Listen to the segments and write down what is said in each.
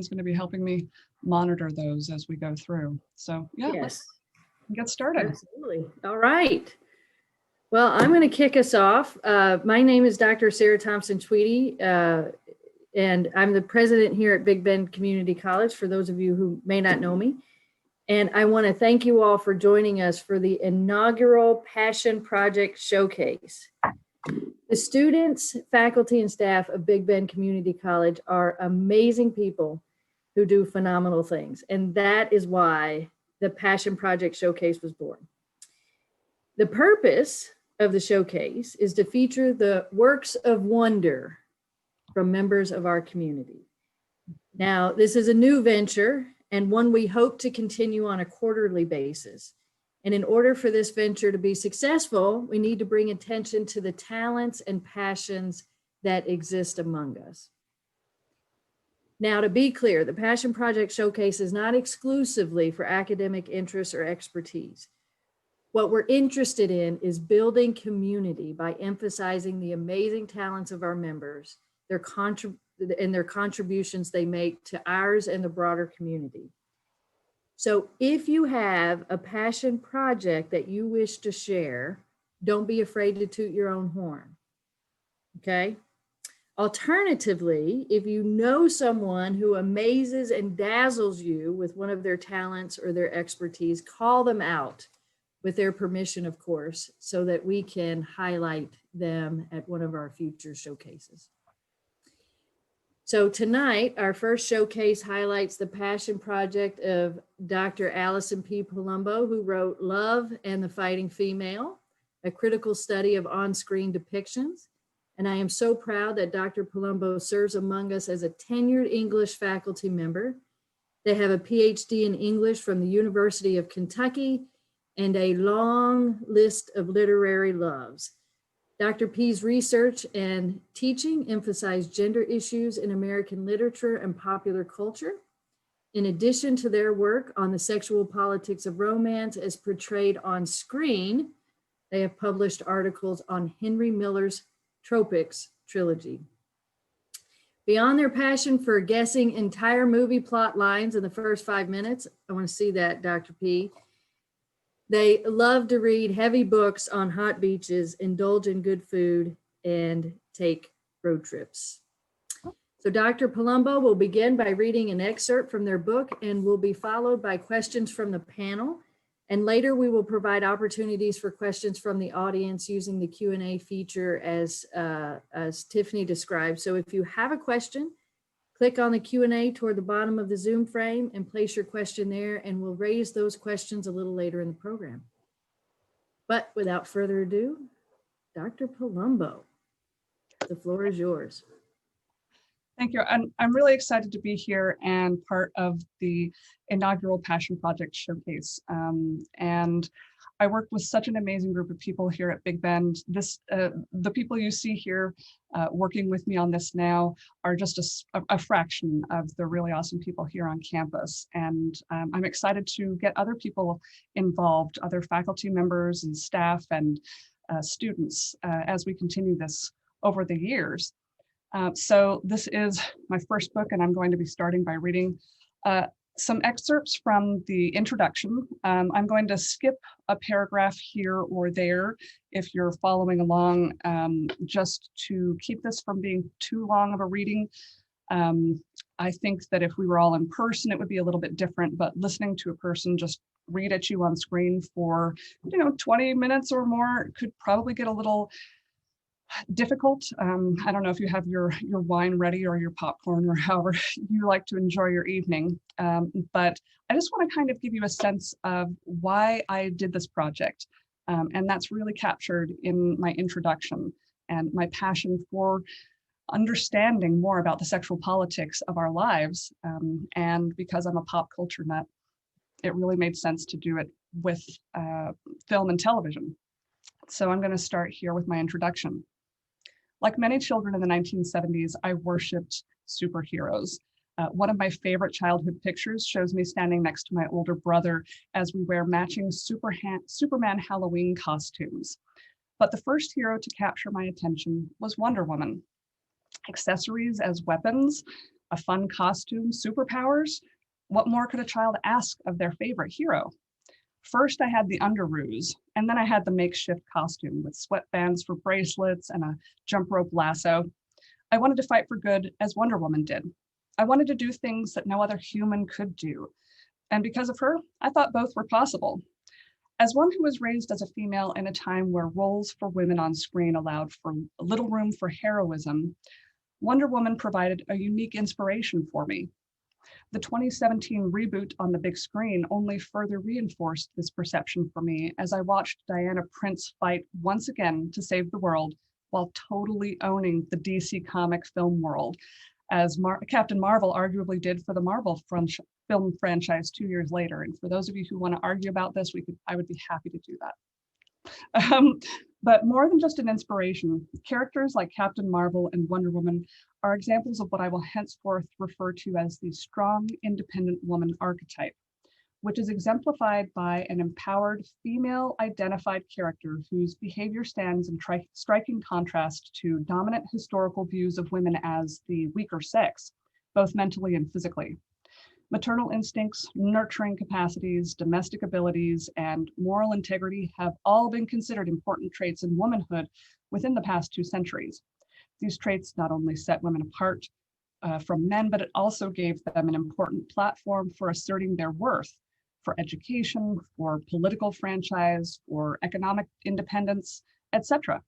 going to be helping me monitor those as we go through. So yeah, Yes. let's get started. Absolutely. All right. Well, I'm going to kick us off. My name is Dr. Sarah Thompson-Tweedy, and I'm the president here at Big Bend Community College, for those of you who may not know me. And I want to thank you all for joining us for the inaugural Passion Project Showcase. The students, faculty, and staff of Big Bend Community College are amazing people who do phenomenal things. And that is why the Passion Project Showcase was born. The purpose of the showcase is to feature the works of wonder from members of our community. Now, this is a new venture and one we hope to continue on a quarterly basis. And in order for this venture to be successful, we need to bring attention to the talents and passions that exist among us. Now, to be clear, the Passion Project Showcase is not exclusively for academic interests or expertise. What we're interested in is building community by emphasizing the amazing talents of our members, their contributions they make to ours and the broader community. So if you have a passion project that you wish to share, don't be afraid to toot your own horn, okay? Alternatively, if you know someone who amazes and dazzles you with one of their talents or their expertise, call them out with their permission, of course, so that we can highlight them at one of our future showcases. So tonight, our first showcase highlights the passion project of Dr. Allison P. Palumbo, who wrote Love and the Fighting Female, a critical study of on-screen depictions. And I am so proud that Dr. Palumbo serves among us as a tenured English faculty member. They have a PhD in English from the University of Kentucky and a long list of literary loves. Dr. P's research and teaching emphasize gender issues in American literature and popular culture. In addition to their work on the sexual politics of romance as portrayed on screen, they have published articles on Henry Miller's Tropics trilogy. Beyond their passion for guessing entire movie plot lines in the first 5 minutes, I want to see that, Dr. P. They love to read heavy books on hot beaches, indulge in good food, and take road trips. So Dr. Palumbo will begin by reading an excerpt from their book and will be followed by questions from the panel. And later we will provide opportunities for questions from the audience using the Q&A feature as Tiffany described. So if you have a question, click on the Q&A toward the bottom of the Zoom frame and place your question there, and we'll raise those questions a little later in the program. But without further ado, Dr. Palumbo, the floor is yours. Thank you. I'm really excited to be here and part of the inaugural Passion Project Showcase. And I work with such an amazing group of people here at Big Bend. The people you see here working with me on this now are just a fraction of the really awesome people here on campus. And I'm excited to get other people involved, other faculty members and staff and students as we continue this over the years. So this is my first book, and I'm going to be starting by reading some excerpts from the introduction. I'm going to skip a paragraph here or there if you're following along, just to keep this from being too long of a reading. I think that if we were all in person, it would be a little bit different, but listening to a person just read at you on screen for 20 minutes or more could probably get a little difficult. I don't know if you have your wine ready or your popcorn or however you like to enjoy your evening, but I just want to kind of give you a sense of why I did this project. And that's really captured in my introduction and my passion for understanding more about the sexual politics of our lives. And because I'm a pop culture nut, it really made sense to do it with film and television. So I'm going to start here with my introduction. Like many children in the 1970s, I worshipped superheroes. One of my favorite childhood pictures shows me standing next to my older brother as we wear matching Superman Halloween costumes. But the first hero to capture my attention was Wonder Woman. Accessories as weapons, A fun costume, superpowers? What more could a child ask of their favorite hero? First, I had the underoos, and then I had the makeshift costume with sweatbands for bracelets and a jump rope lasso. I wanted to fight for good as Wonder Woman did. I wanted to do things that no other human could do. And because of her, I thought both were possible. As one who was raised as a female in a time where roles for women on screen allowed for little room for heroism, Wonder Woman provided a unique inspiration for me. The 2017 reboot on the big screen only further reinforced this perception for me as I watched Diana Prince fight once again to save the world while totally owning the DC comic film world, as Captain Marvel arguably did for the Marvel film franchise 2 years later. And for those of you who want to argue about this, I would be happy to do that. But more than just an inspiration, characters like Captain Marvel and Wonder Woman are examples of what I will henceforth refer to as the strong, independent woman archetype, which is exemplified by an empowered female identified character whose behavior stands in striking contrast to dominant historical views of women as the weaker sex, both mentally and physically. Maternal instincts, nurturing capacities, domestic abilities, and moral integrity have all been considered important traits in womanhood within the past 2 centuries. These traits not only set women apart from men, but it also gave them an important platform for asserting their worth, for education, for political franchise, for economic independence, etc.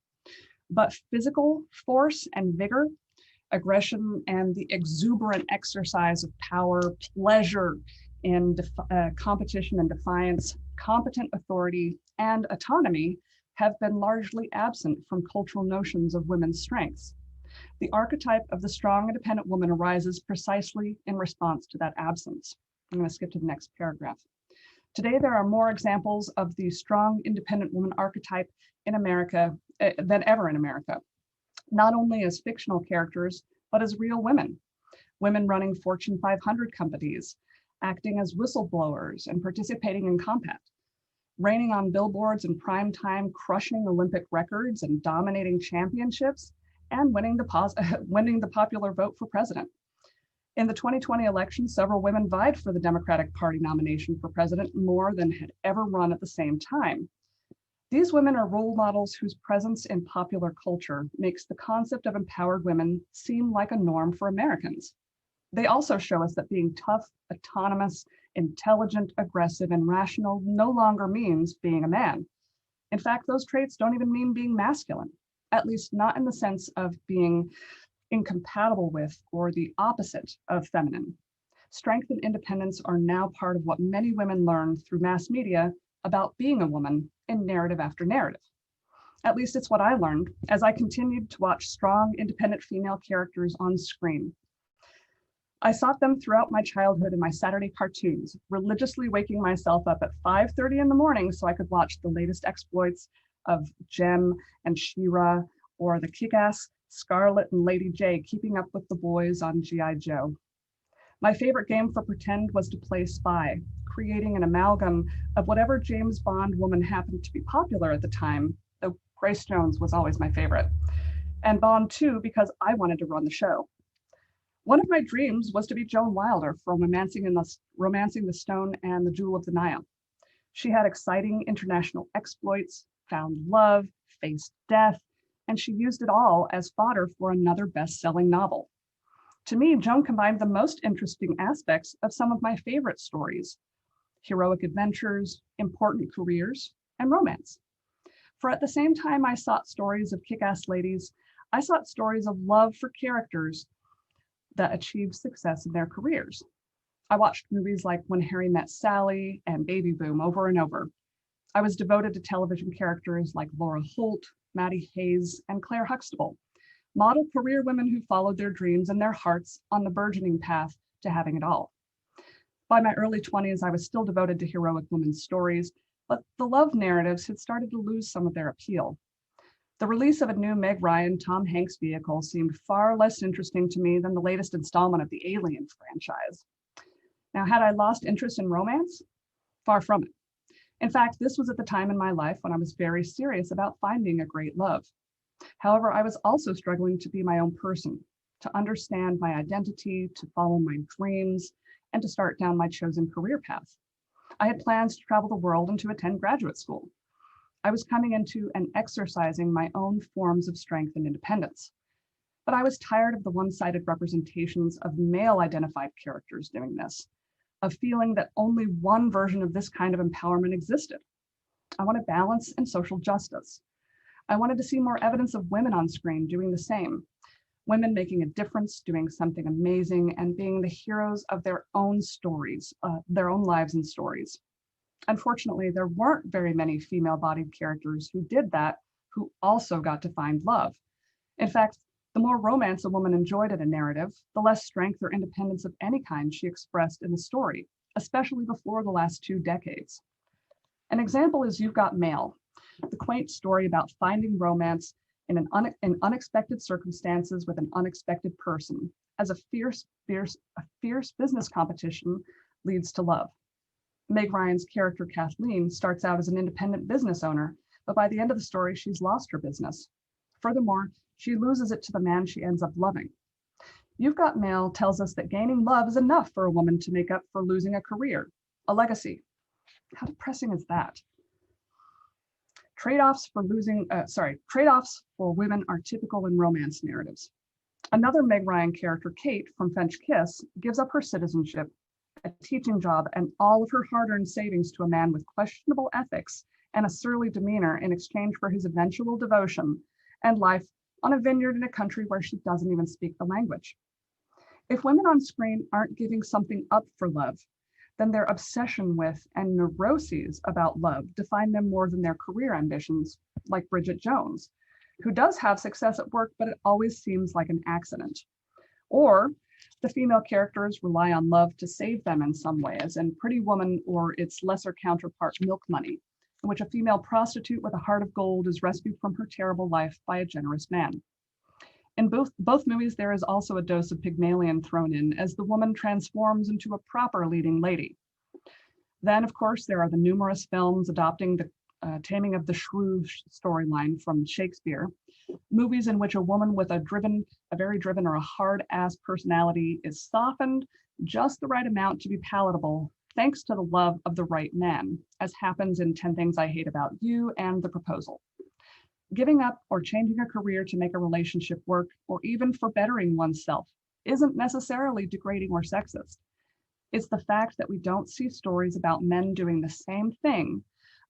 But physical force and vigor, aggression, and the exuberant exercise of power, pleasure in competition and defiance, competent authority, and autonomy have been largely absent from cultural notions of women's strengths. The archetype of the strong, independent woman arises precisely in response to that absence. I'm going to skip to the next paragraph. Today, there are more examples of the strong, independent woman archetype in America than ever in America, not only as fictional characters, but as real women. Women running Fortune 500 companies, acting as whistleblowers and participating in combat, reigning on billboards in prime time, crushing Olympic records and dominating championships, and winning the popular vote for president. In the 2020 election, several women vied for the Democratic Party nomination for president, more than had ever run at the same time. These women are role models whose presence in popular culture makes the concept of empowered women seem like a norm for Americans. They also show us that being tough, autonomous, intelligent, aggressive, and rational no longer means being a man. In fact, those traits don't even mean being masculine, at least not in the sense of being incompatible with or the opposite of feminine. Strength and independence are now part of what many women learn through mass media about being a woman in narrative after narrative. At least it's what I learned as I continued to watch strong, independent female characters on screen. I sought them throughout my childhood in my Saturday cartoons, religiously waking myself up at 5:30 in the morning so I could watch the latest exploits of Jem and She-Ra, or the kick-ass Scarlet and Lady J keeping up with the boys on G.I. Joe. My favorite game for pretend was to play spy, creating an amalgam of whatever James Bond woman happened to be popular at the time, though Grace Jones was always my favorite, and Bond too, because I wanted to run the show. One of my dreams was to be Joan Wilder from Romancing the Stone and the Jewel of the Nile. She had exciting international exploits, found love, faced death, and she used it all as fodder for another best-selling novel. To me, Joan combined the most interesting aspects of some of my favorite stories: heroic adventures, important careers, and romance. For at the same time I sought stories of kick-ass ladies, I sought stories of love for characters that achieved success in their careers. I watched movies like When Harry Met Sally and Baby Boom over and over. I was devoted to television characters like Laura Holt, Maddie Hayes, and Claire Huxtable, model career women who followed their dreams and their hearts on the burgeoning path to having it all. By my early 20s, I was still devoted to heroic women's stories, but the love narratives had started to lose some of their appeal. The release of a new Meg Ryan, Tom Hanks vehicle seemed far less interesting to me than the latest installment of the Alien franchise. Now, had I lost interest in romance? Far from it. In fact, this was at the time in my life when I was very serious about finding a great love. However, I was also struggling to be my own person, to understand my identity, to follow my dreams, and to start down my chosen career path. I had plans to travel the world and to attend graduate school. I was coming into and exercising my own forms of strength and independence. But I was tired of the one-sided representations of male-identified characters doing this, of feeling that only one version of this kind of empowerment existed. I wanted balance and social justice. I wanted to see more evidence of women on screen doing the same, women making a difference, doing something amazing, and being the heroes of their own stories, their own lives and stories. Unfortunately, there weren't very many female-bodied characters who did that, who also got to find love. In fact, the more romance a woman enjoyed in a narrative, the less strength or independence of any kind she expressed in the story, especially before the last 2 decades. An example is You've Got Mail, the quaint story about finding romance in unexpected circumstances with an unexpected person, as a fierce business competition leads to love. Meg Ryan's character Kathleen starts out as an independent business owner, but by the end of the story, she's lost her business. Furthermore, she loses it to the man she ends up loving. You've Got Mail tells us that gaining love is enough for a woman to make up for losing a career, a legacy. How depressing is that? Trade-offs for women are typical in romance narratives. Another Meg Ryan character, Kate from French Kiss, gives up her citizenship, a teaching job, and all of her hard-earned savings to a man with questionable ethics and a surly demeanor in exchange for his eventual devotion and life on a vineyard in a country where she doesn't even speak the language. If women on screen aren't giving something up for love, then their obsession with and neuroses about love define them more than their career ambitions, like Bridget Jones, who does have success at work, but it always seems like an accident. Or the female characters rely on love to save them in some way, as in Pretty Woman or its lesser counterpart, Milk Money, in which a female prostitute with a heart of gold is rescued from her terrible life by a generous man. In both movies, there is also a dose of Pygmalion thrown in as the woman transforms into a proper leading lady. Then, of course, there are the numerous films adopting the Taming of the Shrew storyline from Shakespeare, movies in which a woman with a very driven or a hard-ass personality is softened just the right amount to be palatable, thanks to the love of the right man, as happens in 10 Things I Hate About You and The Proposal. Giving up or changing a career to make a relationship work, or even for bettering oneself, isn't necessarily degrading or sexist. It's the fact that we don't see stories about men doing the same thing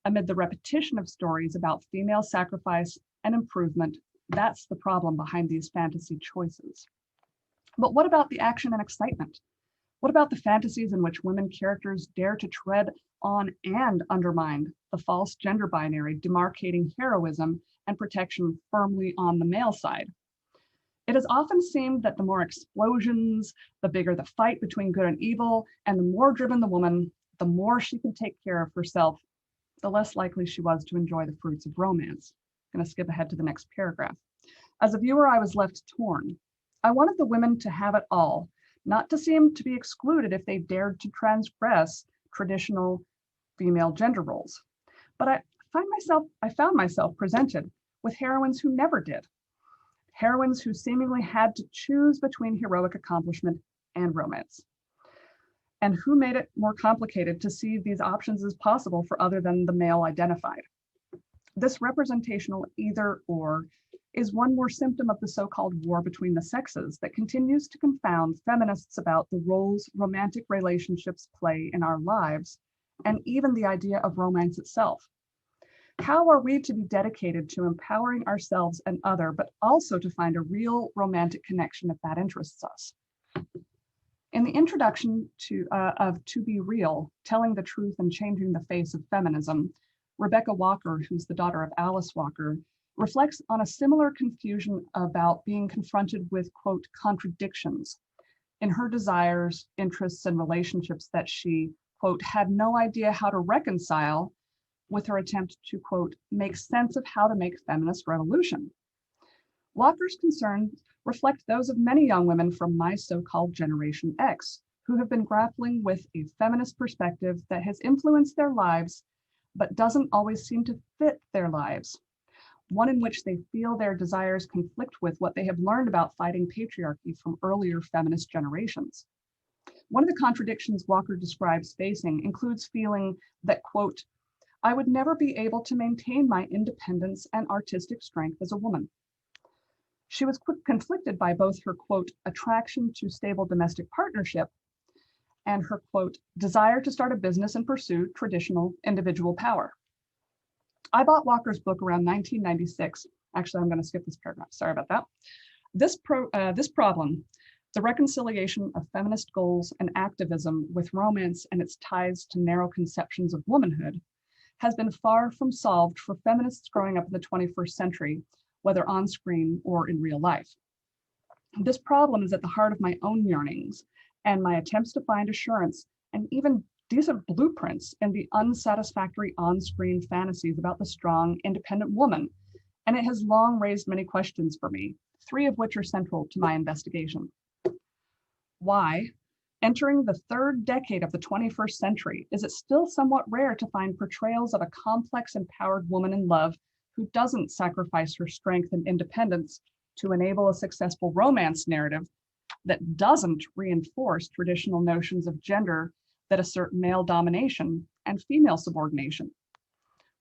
amid the repetition of stories about female sacrifice and improvement. That's the problem behind these fantasy choices. But what about the action and excitement? What about the fantasies in which women characters dare to tread on and undermine the false gender binary, demarcating heroism and protection firmly on the male side? It has often seemed that the more explosions, the bigger the fight between good and evil, and the more driven the woman, the more she can take care of herself, the less likely she was to enjoy the fruits of romance. I'm going to skip ahead to the next paragraph. As a viewer, I was left torn. I wanted the women to have it all, not to seem to be excluded if they dared to transgress traditional female gender roles. But I found myself presented with heroines who never did. Heroines who seemingly had to choose between heroic accomplishment and romance, and who made it more complicated to see these options as possible for other than the male identified. This representational either or is one more symptom of the so-called war between the sexes that continues to confound feminists about the roles romantic relationships play in our lives, and even the idea of romance itself. How are we to be dedicated to empowering ourselves and other, but also to find a real romantic connection if that interests us? In the introduction of To Be Real, Telling the Truth and Changing the Face of Feminism, Rebecca Walker, who's the daughter of Alice Walker, reflects on a similar confusion about being confronted with, quote, contradictions in her desires, interests, and relationships that she, quote, had no idea how to reconcile with her attempt to, quote, make sense of how to make feminist revolution. Walker's concerns reflect those of many young women from my so-called Generation X, who have been grappling with a feminist perspective that has influenced their lives, but doesn't always seem to fit their lives. one in which they feel their desires conflict with what they have learned about fighting patriarchy from earlier feminist generations. One of the contradictions Walker describes facing includes feeling that, quote, I would never be able to maintain my independence and artistic strength as a woman. She was conflicted by both her, quote, attraction to stable domestic partnership and her, quote, desire to start a business and pursue traditional individual power. I bought Walker's book around 1996. Actually, I'm going to skip this paragraph. Sorry about that. This problem, the reconciliation of feminist goals and activism with romance and its ties to narrow conceptions of womanhood, has been far from solved for feminists growing up in the 21st century, whether on screen or in real life. This problem is at the heart of my own yearnings and my attempts to find assurance and even decent blueprints in the unsatisfactory on-screen fantasies about the strong, independent woman. And it has long raised many questions for me, 3 of which are central to my investigation. Why, entering the 3rd decade of the 21st century, is it still somewhat rare to find portrayals of a complex, empowered woman in love who doesn't sacrifice her strength and independence to enable a successful romance narrative that doesn't reinforce traditional notions of gender that assert male domination and female subordination?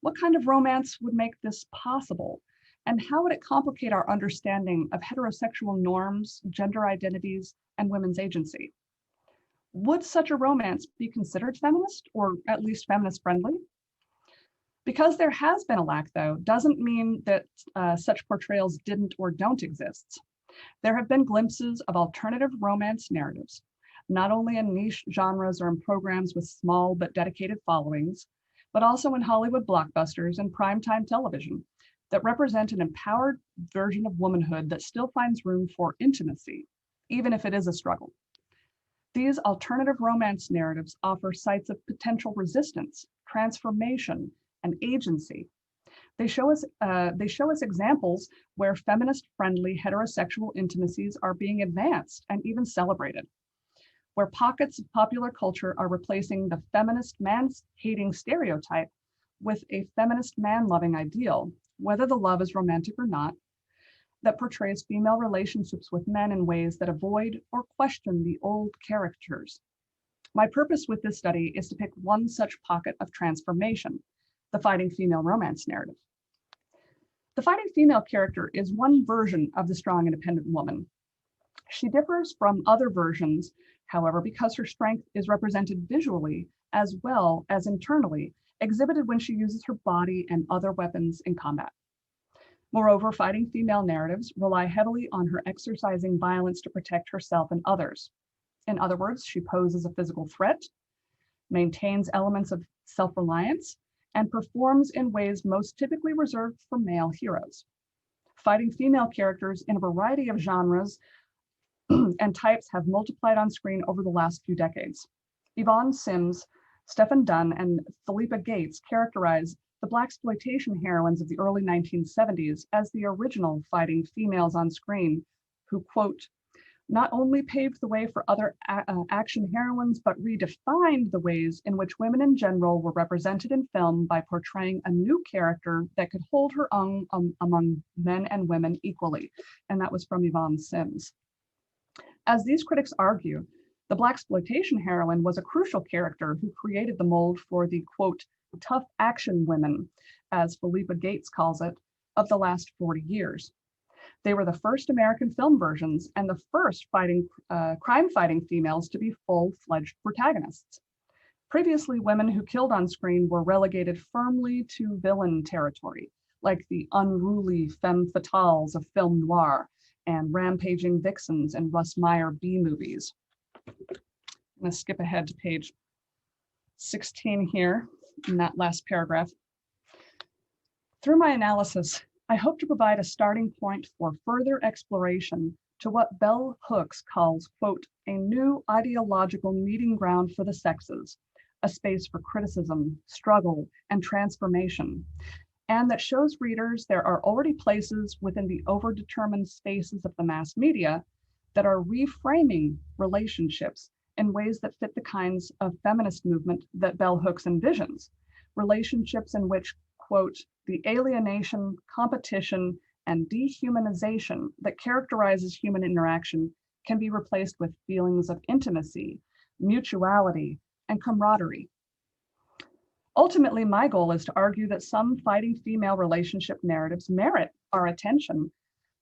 What kind of romance would make this possible? And how would it complicate our understanding of heterosexual norms, gender identities, and women's agency? Would such a romance be considered feminist, or at least feminist friendly? Because there has been a lack, though, doesn't mean that such portrayals didn't or don't exist. There have been glimpses of alternative romance narratives, not only in niche genres or in programs with small but dedicated followings, but also in Hollywood blockbusters and primetime television that represent an empowered version of womanhood that still finds room for intimacy, even if it is a struggle. These alternative romance narratives offer sites of potential resistance, transformation, and agency. They show us examples where feminist-friendly heterosexual intimacies are being advanced and even celebrated, where pockets of popular culture are replacing the feminist man-hating stereotype with a feminist man-loving ideal, whether the love is romantic or not, that portrays female relationships with men in ways that avoid or question the old characters. My purpose with this study is to pick one such pocket of transformation, the fighting female romance narrative. The fighting female character is one version of the strong, independent woman. She differs from other versions, however, because her strength is represented visually as well as internally, exhibited when she uses her body and other weapons in combat. Moreover, fighting female narratives rely heavily on her exercising violence to protect herself and others. In other words, she poses a physical threat, maintains elements of self-reliance, and performs in ways most typically reserved for male heroes. Fighting female characters in a variety of genres and types have multiplied on screen over the last few decades. Yvonne Sims, Stephen Dunn, and Philippa Gates characterize the blaxploitation heroines of the early 1970s as the original fighting females on screen who, quote, not only paved the way for other action heroines, but redefined the ways in which women in general were represented in film by portraying a new character that could hold her own among men and women equally. And that was from Yvonne Sims. As these critics argue, the blaxploitation heroine was a crucial character who created the mold for the, quote, tough action women, as Philippa Gates calls it, of the last 40 years. They were the first American film versions and the first crime-fighting females to be full-fledged protagonists. Previously, women who killed on screen were relegated firmly to villain territory, like the unruly femme fatales of film noir and rampaging vixens in Russ Meyer B movies. I'm going to skip ahead to page 16 here in that last paragraph. Through my analysis, I hope to provide a starting point for further exploration to what Bell Hooks calls, quote, a new ideological meeting ground for the sexes, a space for criticism, struggle, and transformation, and that shows readers there are already places within the overdetermined spaces of the mass media that are reframing relationships in ways that fit the kinds of feminist movement that Bell Hooks envisions, relationships in which, quote, the alienation, competition, and dehumanization that characterizes human interaction can be replaced with feelings of intimacy, mutuality, and camaraderie. Ultimately, my goal is to argue that some fighting female relationship narratives merit our attention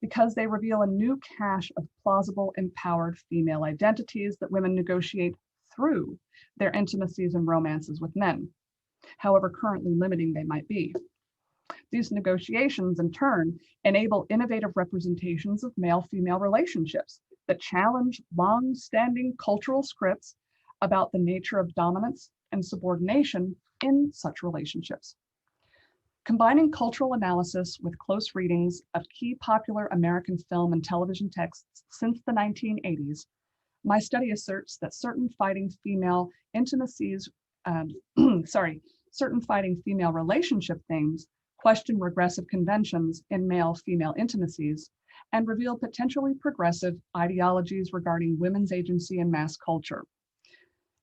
because they reveal a new cache of plausible, empowered female identities that women negotiate through their intimacies and romances with men, however currently limiting they might be. These negotiations, in turn, enable innovative representations of male-female relationships that challenge long-standing cultural scripts about the nature of dominance and subordination in such relationships. Combining cultural analysis with close readings of key popular American film and television texts since the 1980s, my study asserts that certain fighting female intimacies, certain fighting female relationship themes question regressive conventions in male-female intimacies and reveal potentially progressive ideologies regarding women's agency in mass culture.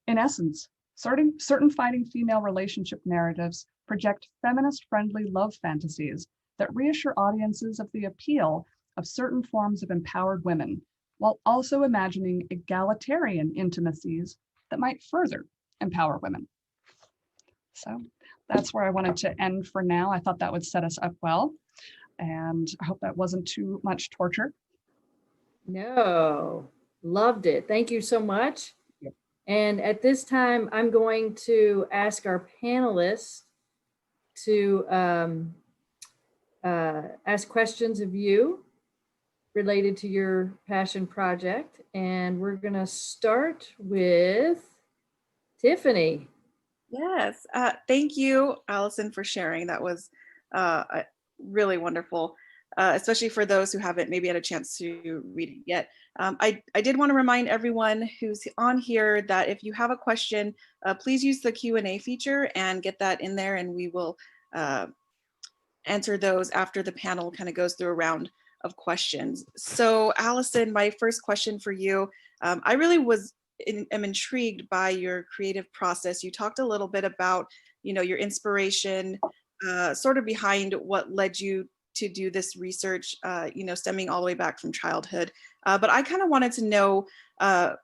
In essence, certain fighting female relationship narratives project feminist-friendly love fantasies that reassure audiences of the appeal of certain forms of empowered women, while also imagining egalitarian intimacies that might further empower women. So that's where I wanted to end for now. I thought that would set us up well, and I hope that wasn't too much torture. No, loved it. Thank you so much. Yep. And at this time, I'm going to ask our panelists to ask questions of you related to your passion project. And we're going to start with Tiffany. Yes, thank you, Allison, for sharing. That was really wonderful, especially for those who haven't maybe had a chance to read it yet. I did want to remind everyone who's on here that if you have a question, please use the Q&A feature and get that in there, and we will answer those after the panel kind of goes through a round of questions. So Allison, my first question for you, I really am intrigued by your creative process. You talked a little bit about, your inspiration, sort of behind what led you to do this research, stemming all the way back from childhood. But I kind of wanted to know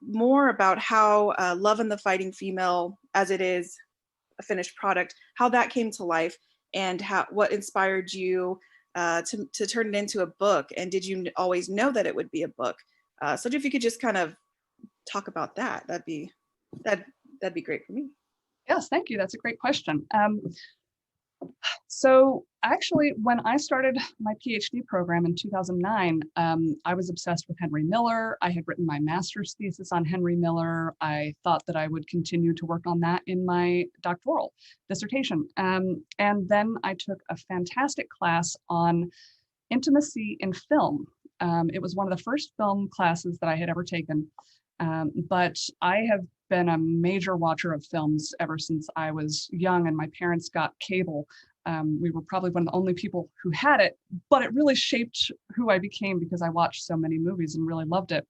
more about how Love and the Fighting Female, as it is a finished product, how that came to life, and what inspired you to turn it into a book. And did you always know that it would be a book? So if you could just kind of talk about that, that'd be great for me. Yes, thank you. That's a great question. So actually, when I started my PhD program in 2009, I was obsessed with Henry Miller. I had written my master's thesis on Henry Miller. I thought that I would continue to work on that in my doctoral dissertation. And then I took a fantastic class on intimacy in film. It was one of the first film classes that I had ever taken. But I have been a major watcher of films ever since I was young, and my parents got cable. We were probably one of the only people who had it, but it really shaped who I became because I watched so many movies and really loved it.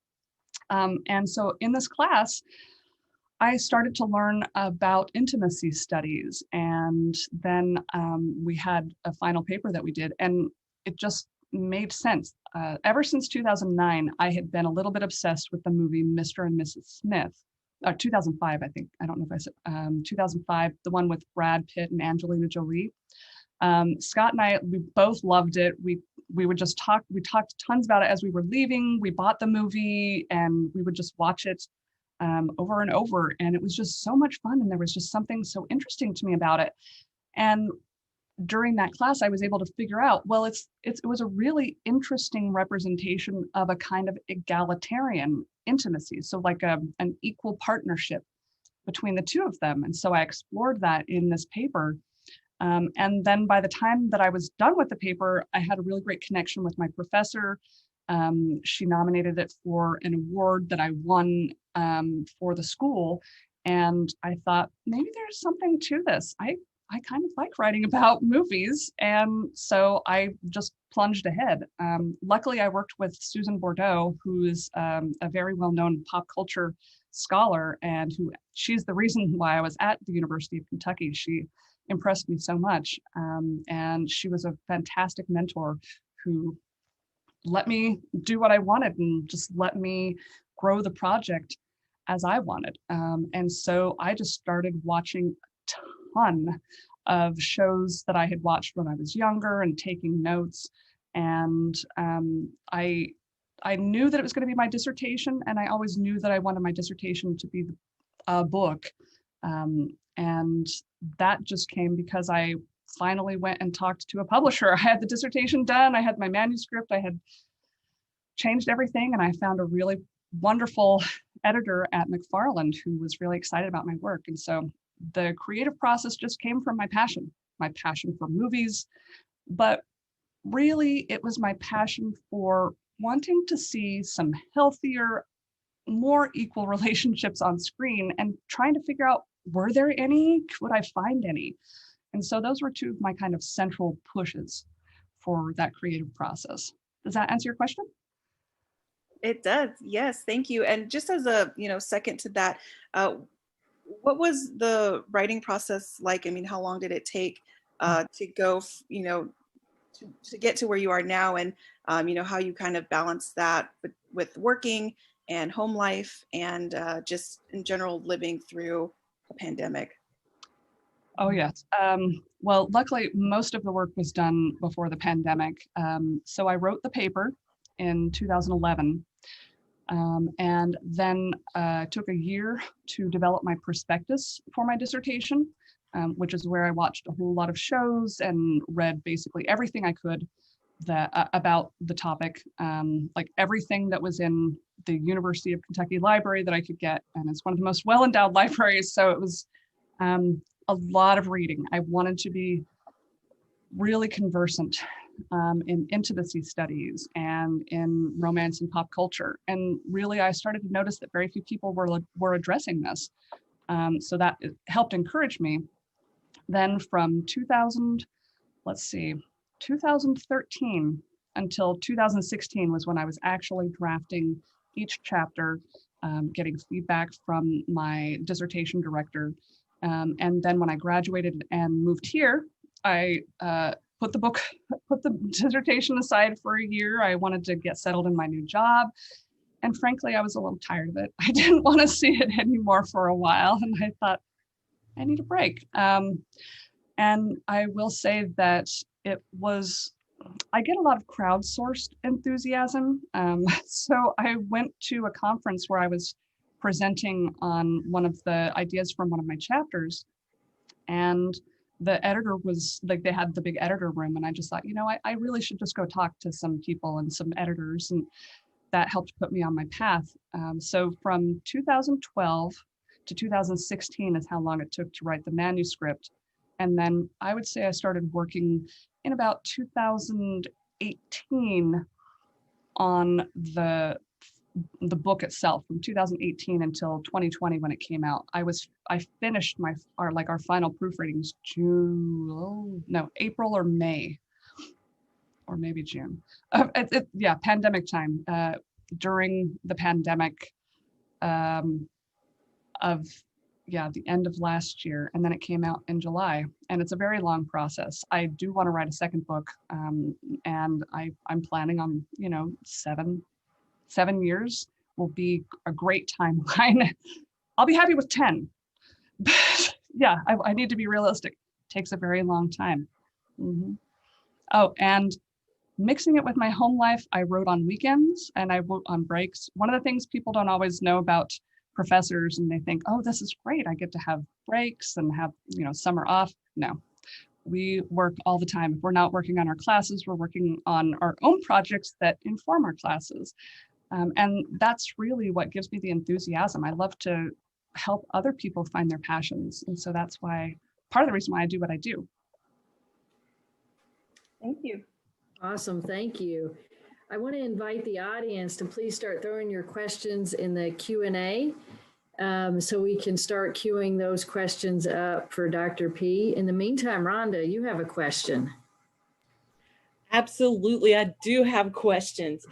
And so in this class, I started to learn about intimacy studies, and then we had a final paper that we did, and it just made sense. Ever since 2009, I had been a little bit obsessed with the movie Mr. and Mrs. Smith, 2005, I think. I don't know if I said 2005, the one with Brad Pitt and Angelina Jolie. Scott and I, we both loved it. We would just talk. We talked tons about it as we were leaving. We bought the movie and we would just watch it over and over. And it was just so much fun. And there was just something so interesting to me about it. And during that class, I was able to figure out, well, it was a really interesting representation of a kind of egalitarian intimacy. So like an equal partnership between the two of them. And so I explored that in this paper. And then by the time that I was done with the paper, I had a really great connection with my professor. She nominated it for an award that I won for the school. And I thought, maybe there's something to this. I kind of like writing about movies. And so I just plunged ahead. Luckily, I worked with Susan Bordeaux, who is a very well-known pop culture scholar, and she's the reason why I was at the University of Kentucky. She impressed me so much. And she was a fantastic mentor who let me do what I wanted and just let me grow the project as I wanted. And so I just started watching a ton of shows that I had watched when I was younger and taking notes. And I knew that it was going to be my dissertation, and I always knew that I wanted my dissertation to be a book. And that just came because I finally went and talked to a publisher. I had the dissertation done, I had my manuscript, I had changed everything, and I found a really wonderful editor at McFarland who was really excited about my work. And so the creative process just came from my passion for movies, but really it was my passion for wanting to see some healthier, more equal relationships on screen and trying to figure out, were there any? Would I find any? And so those were two of my kind of central pushes for that creative process. Does that answer your question? It does. Yes, thank you. And just as a second to that, what was the writing process like? I mean, how long did it take to go, to get to where you are now, and how you kind of balance that with working and home life and just in general living through a pandemic? Oh, yes. Well, luckily, most of the work was done before the pandemic. So I wrote the paper in 2011, and then took a year to develop my prospectus for my dissertation, which is where I watched a whole lot of shows and read basically everything I could about the topic, like everything that was in the University of Kentucky library that I could get. And it's one of the most well-endowed libraries. So it was a lot of reading. I wanted to be really conversant in intimacy studies and in romance and pop culture. And really, I started to notice that very few people were addressing this. So that helped encourage me. Then from 2013 until 2016 was when I was actually drafting each chapter, getting feedback from my dissertation director. And then when I graduated and moved here, I put the dissertation aside for a year. I wanted to get settled in my new job. And frankly, I was a little tired of it. I didn't want to see it anymore for a while. And I thought, I need a break. And I will say that I get a lot of crowdsourced enthusiasm. So I went to a conference where I was presenting on one of the ideas from one of my chapters. And the editor was like, they had the big editor room. And I just thought, I really should just go talk to some people and some editors. And that helped put me on my path. So from 2012 to 2016 is how long it took to write the manuscript. And then I would say I started working in about 2018 on the book itself. From 2018 until 2020 when it came out. I finished our final proofreadings April or May, or maybe June. Pandemic time. During the pandemic the end of last year, and then it came out in July. And it's a very long process. I do want to write a second book, and I'm planning on 7 years will be a great timeline. I'll be happy with 10, but yeah, I need to be realistic. It takes a very long time. Mm-hmm. Oh, and mixing it with my home life, I wrote on weekends and I wrote on breaks. One of the things people don't always know about professors, and they think, oh, this is great, I get to have breaks and have summer off. No, we work all the time. If we're not working on our classes, we're working on our own projects that inform our classes. And that's really what gives me the enthusiasm. I love to help other people find their passions. And so that's part of the reason why I do what I do. Thank you. Awesome, thank you. I want to invite the audience to please start throwing your questions in the Q&A so we can start queuing those questions up for Dr. P. In the meantime, Rhonda, you have a question. Absolutely, I do have questions.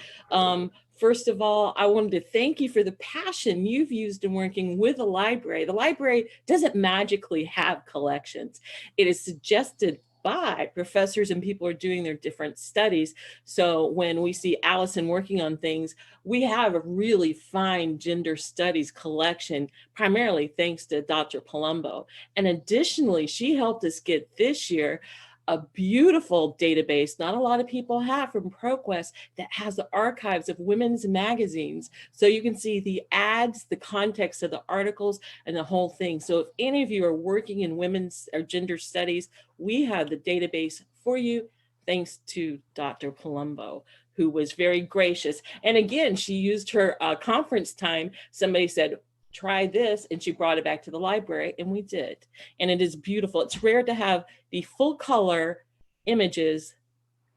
First of all, I wanted to thank you for the passion you've used in working with the library. The library doesn't magically have collections. It is suggested by professors and people who are doing their different studies. So when we see Allison working on things, we have a really fine gender studies collection, primarily thanks to Dr. Palumbo. And additionally, she helped us get this year a beautiful database, not a lot of people have, from ProQuest, that has the archives of women's magazines. So you can see the ads, the context of the articles, and the whole thing. So if any of you are working in women's or gender studies, we have the database for you, thanks to Dr. Palumbo, who was very gracious. And again, she used her conference time. Somebody said, try this, and she brought it back to the library, and we did. And it is beautiful. It's rare to have the full color images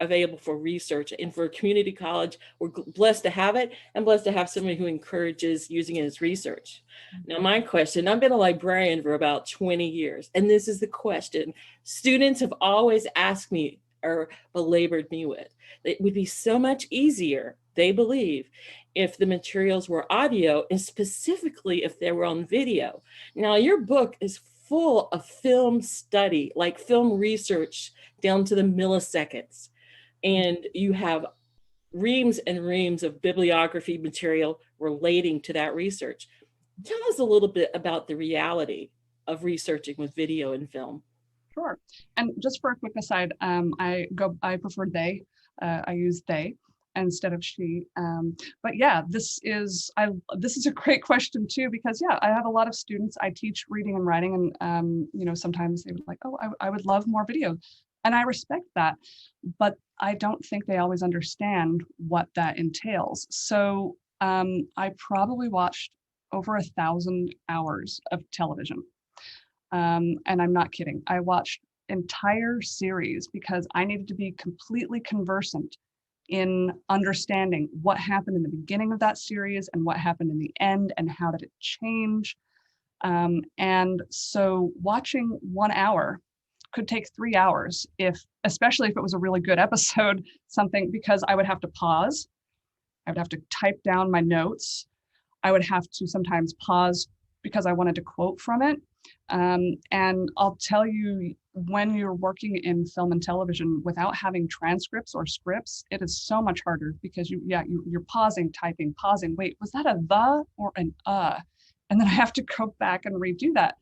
available for research, and for community college, we're blessed to have it, and blessed to have somebody who encourages using it as research. Now, my question, I've been a librarian for about 20 years, and this is the question students have always asked me or belabored me with. It would be so much easier, they believe, if the materials were audio, and specifically if they were on video. Now, your book is full of film study, like film research down to the milliseconds. And you have reams and reams of bibliography material relating to that research. Tell us a little bit about the reality of researching with video and film. Sure. And just for a quick aside, I prefer they. I use they instead of she. But yeah, this is a great question too, because yeah, I have a lot of students. I teach reading and writing, and sometimes they would like, oh, I would love more video, and I respect that, but I don't think they always understand what that entails. So I probably watched over 1,000 hours of television. And I'm not kidding. I watched entire series because I needed to be completely conversant in understanding what happened in the beginning of that series and what happened in the end and how did it change. And so watching 1 hour could take 3 hours, especially if it was a really good episode, because I would have to pause. I would have to type down my notes. I would have to sometimes pause because I wanted to quote from it. And I'll tell you, when you're working in film and television without having transcripts or scripts, it is so much harder because you're pausing, typing, pausing. Wait, was that a the or an And then I have to go back and redo that.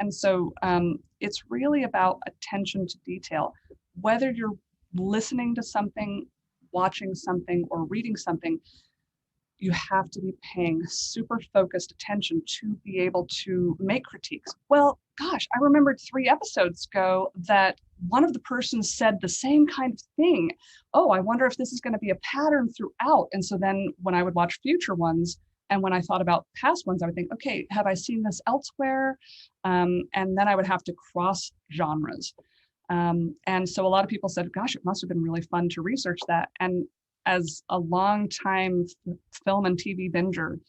And so it's really about attention to detail. Whether you're listening to something, watching something, or reading something, you have to be paying super focused attention to be able to make critiques. Well, gosh, I remembered 3 episodes ago that one of the persons said the same kind of thing. Oh, I wonder if this is going to be a pattern throughout. And so then when I would watch future ones, and when I thought about past ones, I would think, okay, have I seen this elsewhere? And then I would have to cross genres. And so a lot of people said, gosh, it must have been really fun to research that. And as a long time film and TV binger,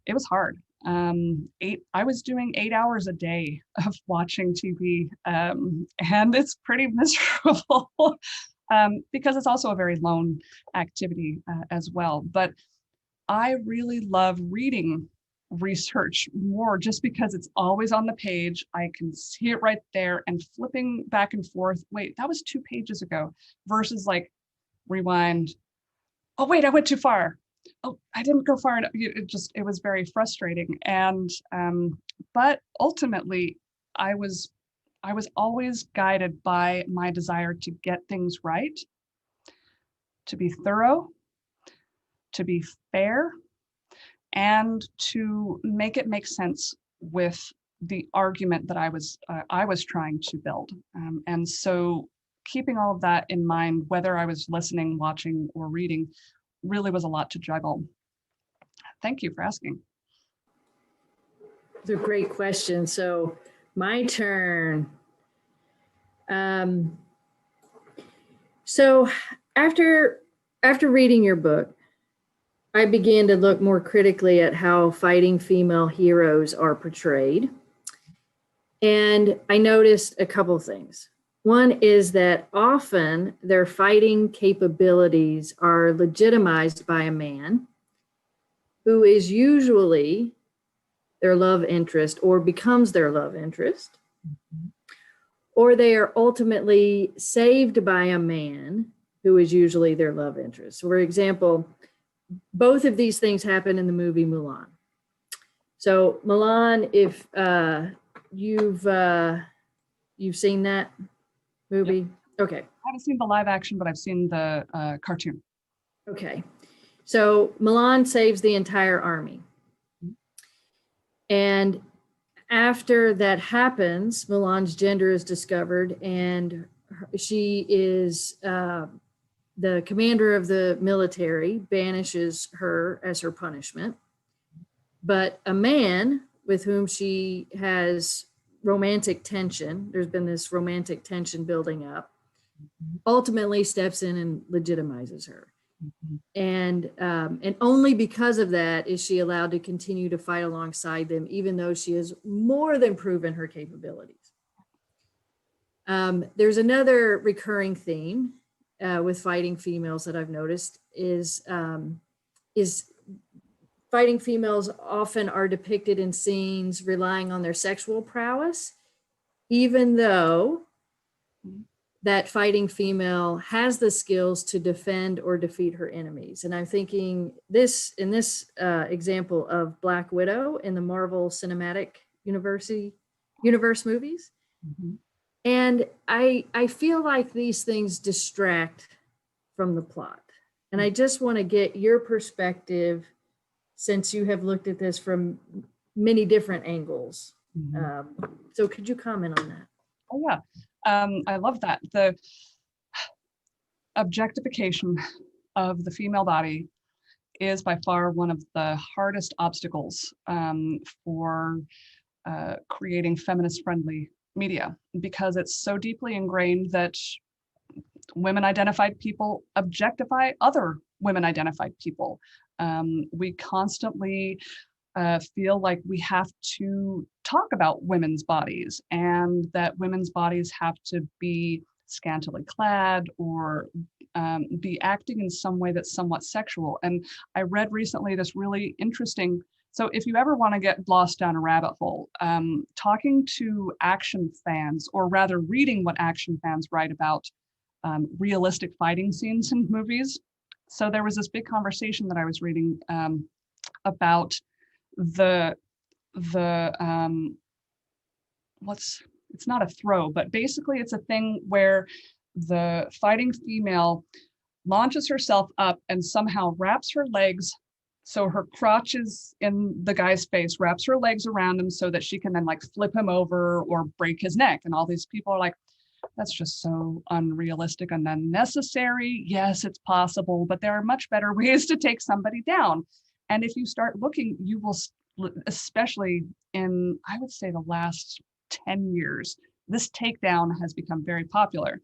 it was hard. I was doing 8 hours a day of watching TV, and it's pretty miserable because it's also a very lone activity as well. But I really love reading research more just because it's always on the page. I can see it right there and flipping back and forth. Wait, that was 2 pages ago, versus like rewind. Oh, wait, I went too far. Oh, I didn't go far enough. It was very frustrating. And, but ultimately I was always guided by my desire to get things right, to be thorough, to be fair, and to make it make sense with the argument that I was trying to build. And so keeping all of that in mind, whether I was listening, watching, or reading, really was a lot to juggle. Thank you for asking. It's a great question. So my turn. So after reading your book, I began to look more critically at how fighting female heroes are portrayed. And I noticed a couple things. One is that often their fighting capabilities are legitimized by a man, who is usually their love interest or becomes their love interest, or they are ultimately saved by a man who is usually their love interest. For example, both of these things happen in the movie Mulan. So Mulan, if you've seen that movie, Yep. Okay. I haven't seen the live action, but I've seen the cartoon. Okay. So Milan saves the entire army. And after that happens, Milan's gender is discovered, and she is the commander of the military banishes her as her punishment. But a man with whom she has romantic tension, there's been this romantic tension building up, ultimately steps in and legitimizes her. And only because of that is she allowed to continue to fight alongside them, even though she has more than proven her capabilities. There's another recurring theme with fighting females that I've noticed is fighting females often are depicted in scenes relying on their sexual prowess, even though that fighting female has the skills to defend or defeat her enemies. And I'm thinking in this example of Black Widow in the Marvel Cinematic Universe movies. Mm-hmm. And I feel like these things distract from the plot. And I just want to get your perspective, since you have looked at this from many different angles. Mm-hmm. So could you comment on that? Oh, yeah. I love that. The objectification of the female body is by far one of the hardest obstacles for creating feminist-friendly media, because it's so deeply ingrained that women-identified people objectify other women-identified people. We constantly feel like we have to talk about women's bodies, and that women's bodies have to be scantily clad or be acting in some way that's somewhat sexual. And I read recently this really interesting, so if you ever want to get lost down a rabbit hole, talking to action fans, or rather reading what action fans write about realistic fighting scenes in movies. So there was this big conversation that I was reading about it's not a throw, but basically it's a thing where the fighting female launches herself up and somehow wraps her legs, so her crotch is in the guy's face, wraps her legs around him so that she can then like flip him over or break his neck. And all these people are like, that's just so unrealistic and unnecessary. Yes, it's possible, but there are much better ways to take somebody down. And if you start looking, you will, especially in, I would say, the last 10 years, this takedown has become very popular.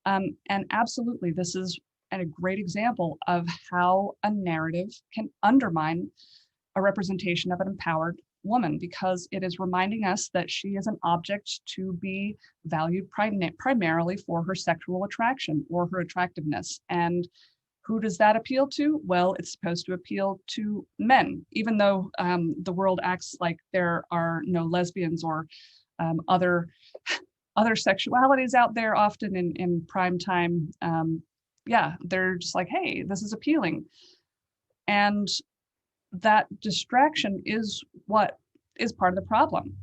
And absolutely, this is a great example of how a narrative can undermine a representation of an empowered woman, because it is reminding us that she is an object to be valued primarily for her sexual attraction or her attractiveness. And who does that appeal to? Well, it's supposed to appeal to men, even though the world acts like there are no lesbians or other sexualities out there, often in prime time. Yeah, they're just like, hey, this is appealing. And that distraction is what is part of the problem.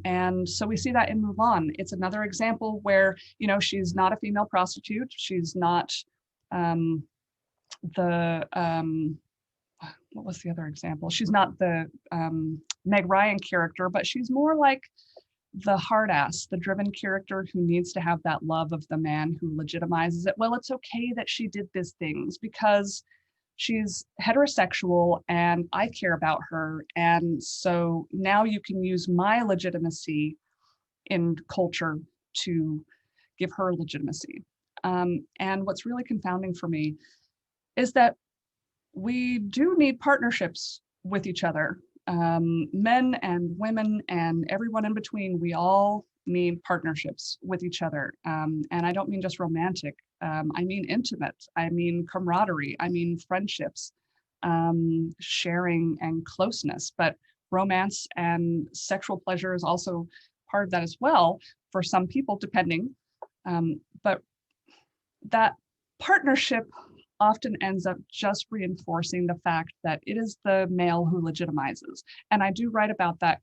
And so we see that in Mulan. It's another example where, you know, she's not a female prostitute. She's not what was the other example? She's not the Meg Ryan character, but she's more like the hard ass, the driven character who needs to have that love of the man who legitimizes it. Well, it's okay that she did these things because she's heterosexual and I care about her. And so now you can use my legitimacy in culture to give her legitimacy. And what's really confounding for me is that we do need partnerships with each other. Men and women and everyone in between, we all need partnerships with each other. And I don't mean just romantic, I mean intimate, I mean camaraderie, I mean friendships. sharing and closeness. But romance and sexual pleasure is also part of that as well for some people, depending. But that partnership often ends up just reinforcing the fact that it is the male who legitimizes. And I do write about that,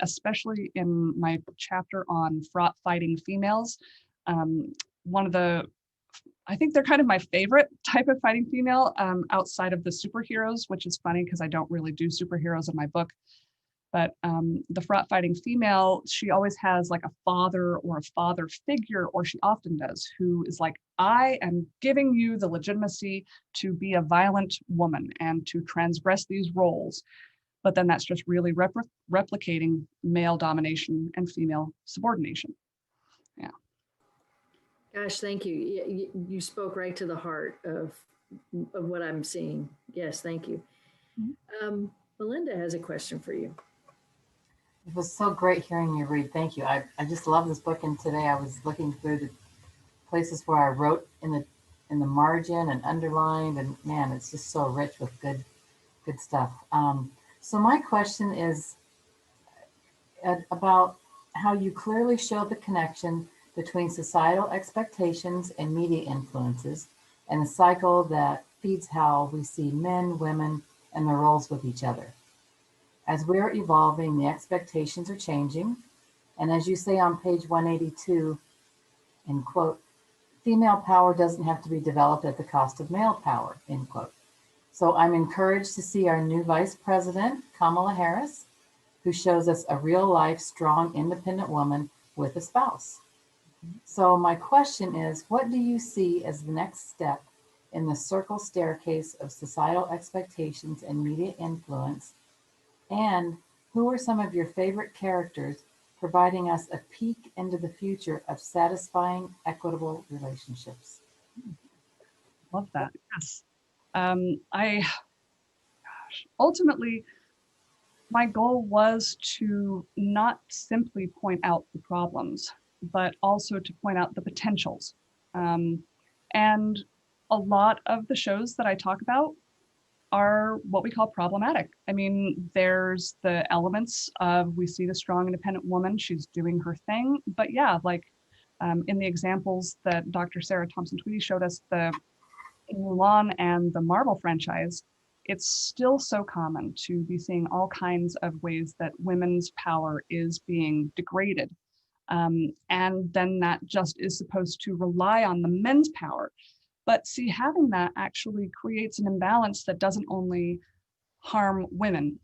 especially in my chapter on fraught fighting females. One of the, I think they're kind of my favorite type of fighting female, outside of the superheroes, which is funny because I don't really do superheroes in my book. But the fraught fighting female, she always has like a father or a father figure, or she often does, who is like, I am giving you the legitimacy to be a violent woman and to transgress these roles. But then that's just really replicating male domination and female subordination. Yeah. Gosh, thank you. You spoke right to the heart of what I'm seeing. Yes, thank you. Mm-hmm. Melinda has a question for you. It was so great hearing you read. Thank you. I just love this book. And today I was looking through the places where I wrote in the margin and underlined, and man, it's just so rich with good stuff. So my question is about how you clearly show the connection between societal expectations and media influences, and the cycle that feeds how we see men, women, and their roles with each other. As we're evolving, the expectations are changing. And as you say on page 182, in quote, female power doesn't have to be developed at the cost of male power, end quote. So I'm encouraged to see our new Vice President, Kamala Harris, who shows us a real life, strong, independent woman with a spouse. So my question is, what do you see as the next step in the circle staircase of societal expectations and media influence? And who are some of your favorite characters providing us a peek into the future of satisfying, equitable relationships? Love that. Yes. Ultimately, my goal was to not simply point out the problems, but also to point out the potentials. And a lot of the shows that I talk about are what we call problematic. I mean, there's the elements of, we see the strong, independent woman, she's doing her thing. But yeah, like in the examples that Dr. Sarah Thompson-Tweedy showed us, in Mulan and the Marvel franchise, it's still so common to be seeing all kinds of ways that women's power is being degraded. And then that just is supposed to rely on the men's power. But see, having that actually creates an imbalance that doesn't only harm women,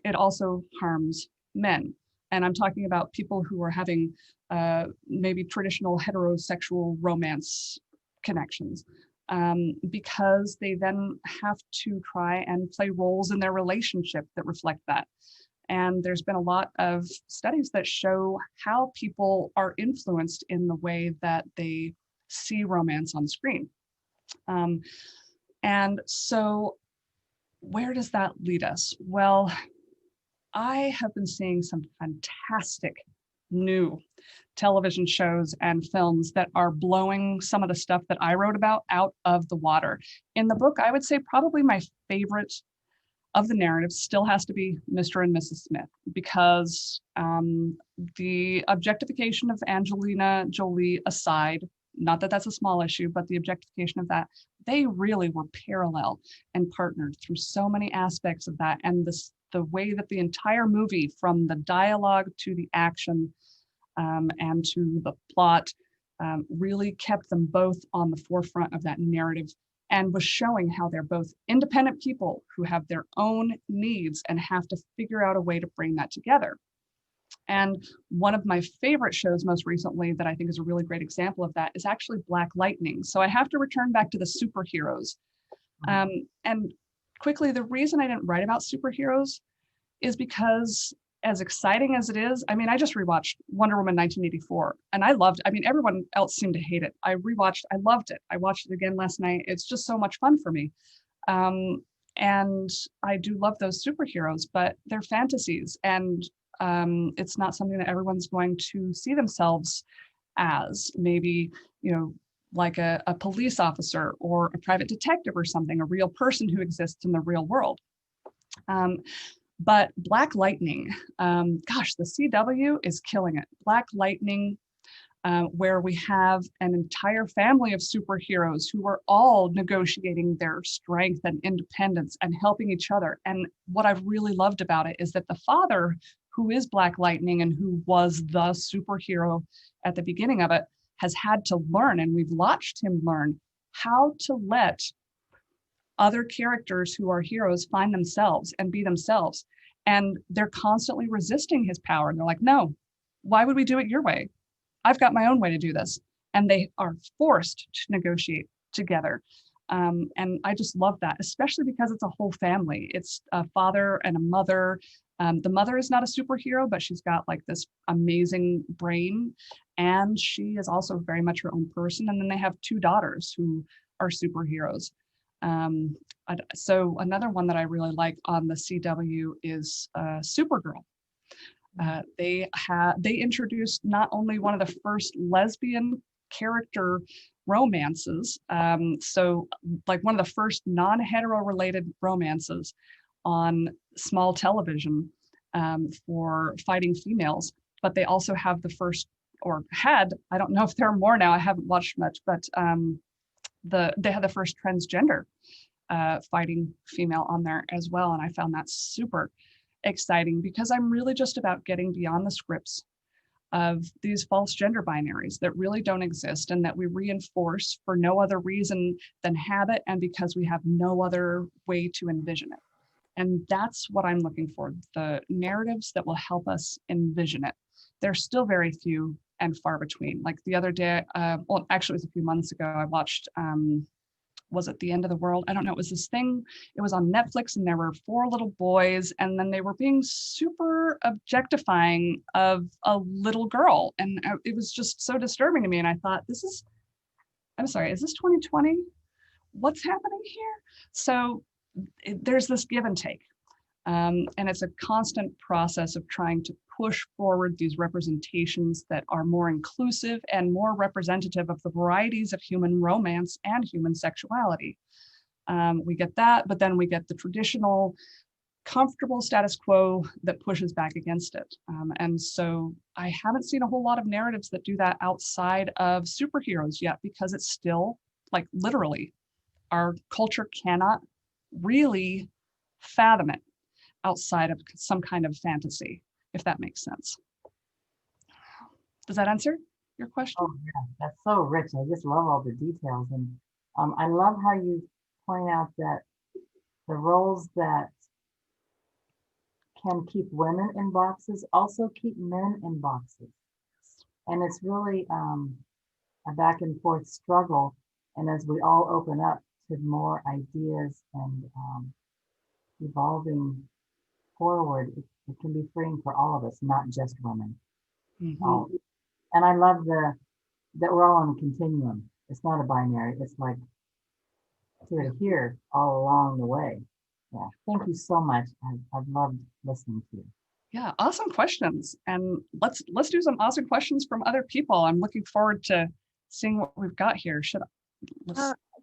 it also harms men. And I'm talking about people who are having maybe traditional heterosexual romance connections, because they then have to try and play roles in their relationship that reflect that. And there's been a lot of studies that show how people are influenced in the way that they see romance on screen. And so where does that lead us? Well, I have been seeing some fantastic new television shows and films that are blowing some of the stuff that I wrote about out of the water. In the book, I would say probably my favorite of the narratives still has to be Mr. and Mrs. Smith, because the objectification of Angelina Jolie aside, not that that's a small issue, but the objectification of that, they really were parallel and partnered through so many aspects of that. And the way that the entire movie, from the dialogue to the action and to the plot, really kept them both on the forefront of that narrative, and was showing how they're both independent people who have their own needs and have to figure out a way to bring that together. And one of my favorite shows most recently that I think is a really great example of that is actually Black Lightning. So I have to return back to the superheroes. And quickly, the reason I didn't write about superheroes is because, as exciting as it is, I mean, I just rewatched Wonder Woman 1984 and I loved it. I mean, everyone else seemed to hate it. I loved it. I watched it again last night. It's just so much fun for me. And I do love those superheroes, but they're fantasies, and it's not something that everyone's going to see themselves as. Maybe, like a police officer or a private detective or something, a real person who exists in the real world. But Black Lightning, gosh, the CW is killing it. Black Lightning, where we have an entire family of superheroes who are all negotiating their strength and independence and helping each other. And what I've really loved about it is that the father, who is Black Lightning and who was the superhero at the beginning of it, has had to learn, and we've watched him learn how to let other characters who are heroes find themselves and be themselves. And they're constantly resisting his power. And they're like, no, why would we do it your way? I've got my own way to do this. And they are forced to negotiate together. And I just love that, especially because it's a whole family. It's a father and a mother. The mother is not a superhero, but she's got like this amazing brain. And she is also very much her own person. And then they have two daughters who are superheroes. So another one that I really like on the CW is Supergirl. They introduced not only one of the first lesbian character romances, so like one of the first non-hetero related romances on small television for fighting females, but they also have the first, or had, I don't know if there are more now, I haven't watched much, but they had the first transgender fighting female on there as well. And I found that super exciting because I'm really just about getting beyond the scripts of these false gender binaries that really don't exist and that we reinforce for no other reason than habit and because we have no other way to envision it. And that's what I'm looking for, the narratives that will help us envision it. There's still very few and far between. Like the other day, well, actually it was a few months ago, I watched, was it The End of the World? I don't know, it was this thing, it was on Netflix and there were 4 little boys and then they were being super objectifying of a little girl. And it was just so disturbing to me. And I thought, I'm sorry, is this 2020? What's happening here? So there's this give and take. And it's a constant process of trying to push forward these representations that are more inclusive and more representative of the varieties of human romance and human sexuality. We get that, but then we get the traditional comfortable status quo that pushes back against it. And so I haven't seen a whole lot of narratives that do that outside of superheroes yet, because it's still, like, literally, our culture cannot really fathom it outside of some kind of fantasy, if that makes sense. Does that answer your question? Oh yeah, that's so rich. I just love all the details. And I love how you point out that the roles that can keep women in boxes also keep men in boxes. And it's really a back and forth struggle. And as we all open up to more ideas and evolving forward, it can be freeing for all of us, not just women. Mm-hmm. And I love that we're all on a continuum. It's not a binary. It's like here to here all along the way. Yeah. Thank you so much. I've loved listening to you. Yeah, awesome questions. And let's do some awesome questions from other people. I'm looking forward to seeing what we've got here.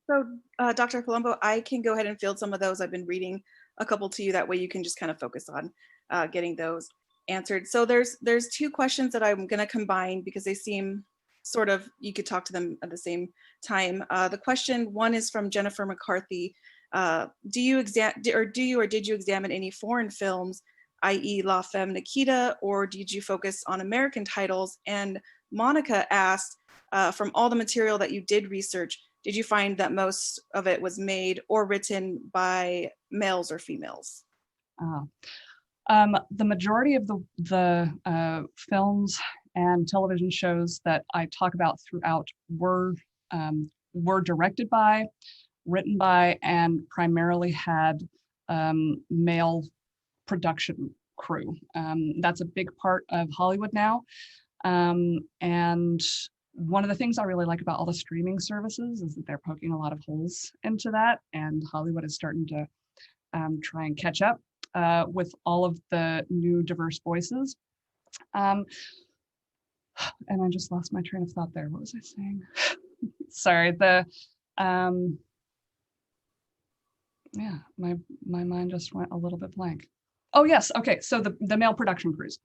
Dr. Palumbo, I can go ahead and field some of those. I've been reading a couple to you. That way you can just kind of focus on getting those answered. So there's 2 questions that I'm going to combine because they seem sort of, you could talk to them at the same time. The question 1 is from Jennifer McCarthy. Did you examine any foreign films, i.e. La Femme Nikita, or did you focus on American titles? And Monica asked, from all the material that you did research, did you find that most of it was made or written by males or females? The majority of the films and television shows that I talk about throughout were directed by, written by, and primarily had male production crew. That's a big part of Hollywood now. And one of the things I really like about all the streaming services is that they're poking a lot of holes into that, and Hollywood is starting to try and catch up with all of the new diverse voices. And I just lost my train of thought there. What was I saying? sorry, yeah, my mind just went a little bit blank. Oh yes, okay, so the male production crews.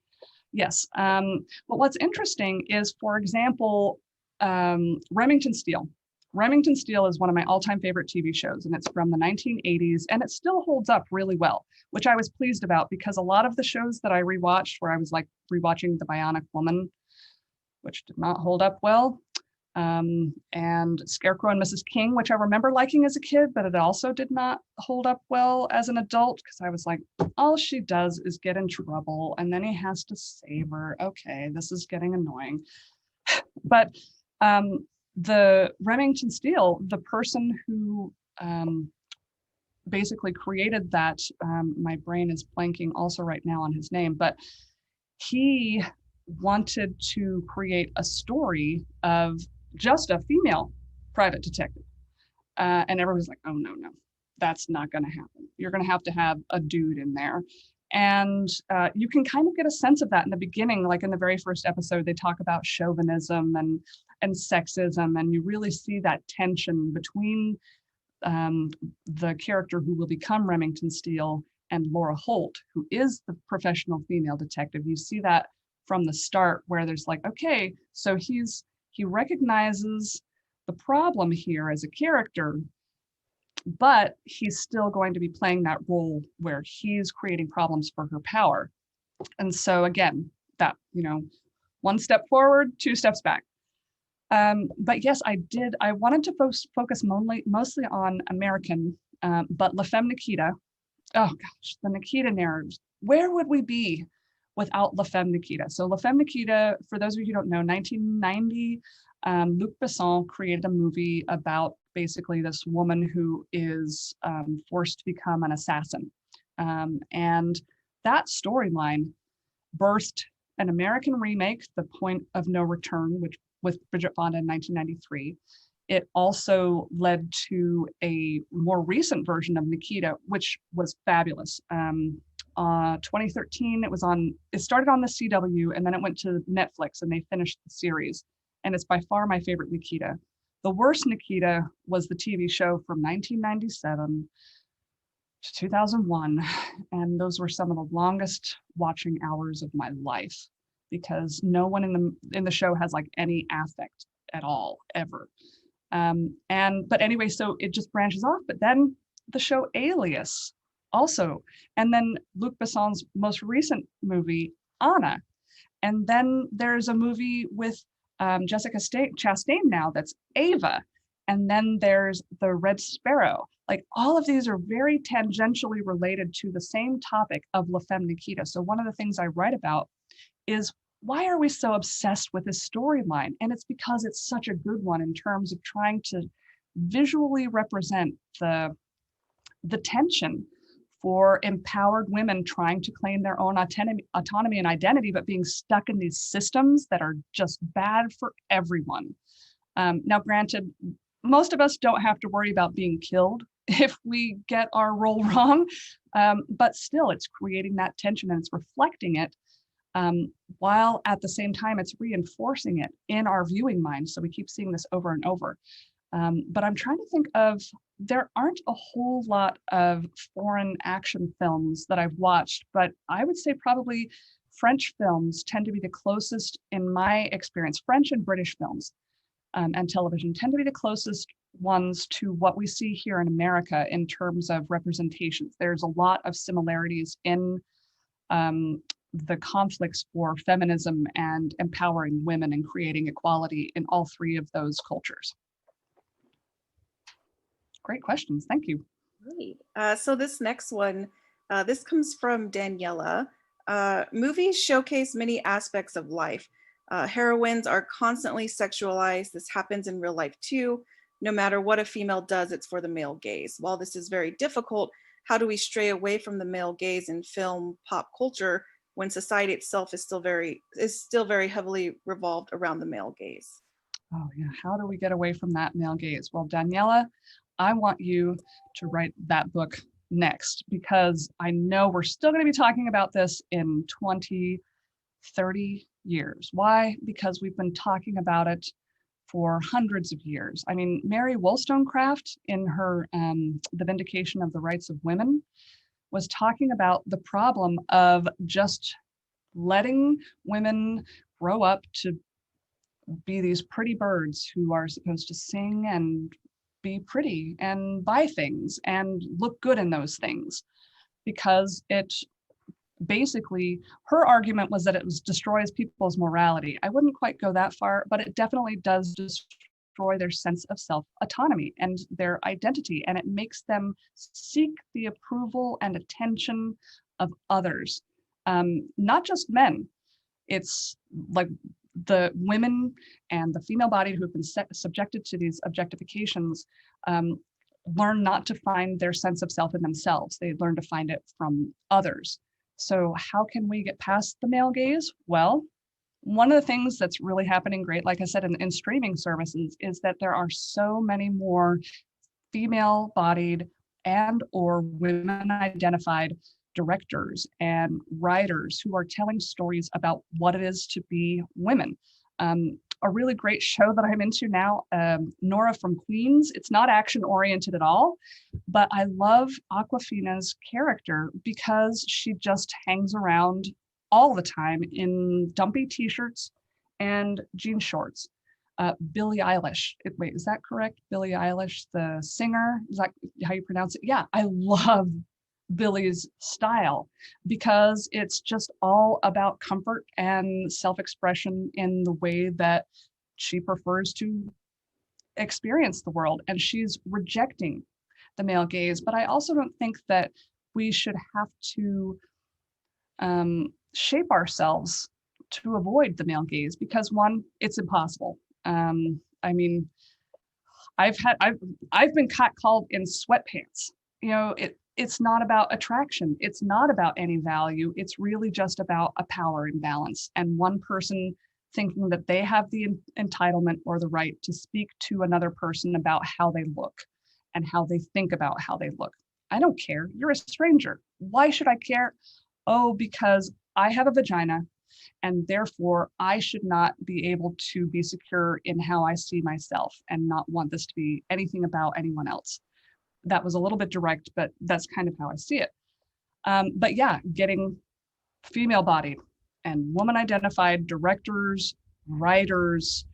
Yes, but what's interesting is, for example, Remington Steele. Remington Steele is one of my all-time favorite TV shows, and it's from the 1980s, and it still holds up really well, which I was pleased about, because a lot of the shows that I rewatched, where I was like rewatching The Bionic Woman, which did not hold up well, and Scarecrow and Mrs. King, which I remember liking as a kid, but it also did not hold up well as an adult, because I was like, all she does is get in trouble, and then he has to save her. Okay, this is getting annoying. But the Remington Steele, the person who basically created that, my brain is blanking also right now on his name, but he wanted to create a story of just a female private detective. And everyone's like, oh, no, that's not going to happen. You're going to have a dude in there. And you can kind of get a sense of that in the beginning. Like in the very first episode, they talk about chauvinism and sexism, and you really see that tension between the character who will become Remington Steele and Laura Holt, who is the professional female detective. You see that from the start, where there's like, okay, so he recognizes the problem here as a character, but he's still going to be playing that role where he's creating problems for her power. And so again, that, one step forward, two steps back. But yes, I wanted to focus mostly on American, but La Femme Nikita, oh gosh, the Nikita Narratives. Where would we be without La Femme Nikita? So La Femme Nikita, for those of you who don't know, 1990, Luc Besson created a movie about basically this woman who is forced to become an assassin. And that storyline birthed an American remake, The Point of No Return, which with Bridget Fonda in 1993. It also led to a more recent version of Nikita, which was fabulous. 2013, it started on the CW, and then it went to Netflix, and they finished the series. And it's by far my favorite Nikita. The worst Nikita was the TV show from 1997 to 2001. And those were some of the longest watching hours of my life, because no one in the show has like any affect at all, ever. But anyway, so it just branches off. But then the show Alias also, and then Luc Besson's most recent movie, Anna. And then there's a movie with Jessica Chastain now, that's Ava. And then there's The Red Sparrow. Like, all of these are very tangentially related to the same topic of La Femme Nikita. So one of the things I write about is, why are we so obsessed with this storyline? And it's because it's such a good one in terms of trying to visually represent the tension for empowered women trying to claim their own autonomy and identity, but being stuck in these systems that are just bad for everyone. Now, granted, most of us don't have to worry about being killed if we get our role wrong, but still it's creating that tension and it's reflecting it, while at the same time it's reinforcing it in our viewing mind. So we keep seeing this over and over. But I'm trying to think of, there aren't a whole lot of foreign action films that I've watched, but I would say probably French films tend to be the closest, in my experience. French and British films and television tend to be the closest ones to what we see here in America in terms of representations. There's a lot of similarities in the conflicts for feminism and empowering women and creating equality in all three of those cultures. Great questions, thank you. Great. So this next one, this comes from Daniela. Movies showcase many aspects of life. Heroines are constantly sexualized. This happens in real life too. No matter what a female does, it's for the male gaze. While this is very difficult, how do we stray away from the male gaze in film, pop culture, when society itself is still very heavily revolved around the male gaze? Oh yeah, how do we get away from that male gaze? Well, Daniela, I want you to write that book next, because I know we're still going to be talking about this in 20, 30 years. Why? Because we've been talking about it for hundreds of years. I mean, Mary Wollstonecraft in her The Vindication of the Rights of Women was talking about the problem of just letting women grow up to be these pretty birds who are supposed to sing and be pretty and buy things and look good in those things, because it basically, her argument was that it destroys people's morality. I wouldn't quite go that far, but it definitely does destroy their sense of self-autonomy and their identity, and it makes them seek the approval and attention of others, not just men. It's like the women and the female body who have been subjected to these objectifications learn not to find their sense of self in themselves. They learn to find it from others. So how can we get past the male gaze? Well, one of the things that's really happening great, like I said, in streaming services, is that there are so many more female-bodied and or women-identified directors and writers who are telling stories about what it is to be women. A really great show that I'm into now, Nora from Queens. It's not action oriented at all, but I love Awkwafina's character because she just hangs around all the time in dumpy t-shirts and jean shorts. Billie Eilish, wait, is that correct? Billie Eilish, the singer, is that how you pronounce it? Yeah, I love Billie's style because it's just all about comfort and self-expression in the way that she prefers to experience the world, and she's rejecting the male gaze. But I also don't think that we should have to shape ourselves to avoid the male gaze, because one, it's impossible. I mean, I've been called in sweatpants. You know, it's not about attraction. It's not about any value. It's really just about a power imbalance and one person thinking that they have the entitlement or the right to speak to another person about how they look and how they think about how they look. I don't care. You're a stranger. Why should I care? Oh, because I have a vagina and therefore I should not be able to be secure in how I see myself and not want this to be anything about anyone else. That was a little bit direct, but that's kind of how I see it. But yeah, getting female bodied and woman identified directors, writers,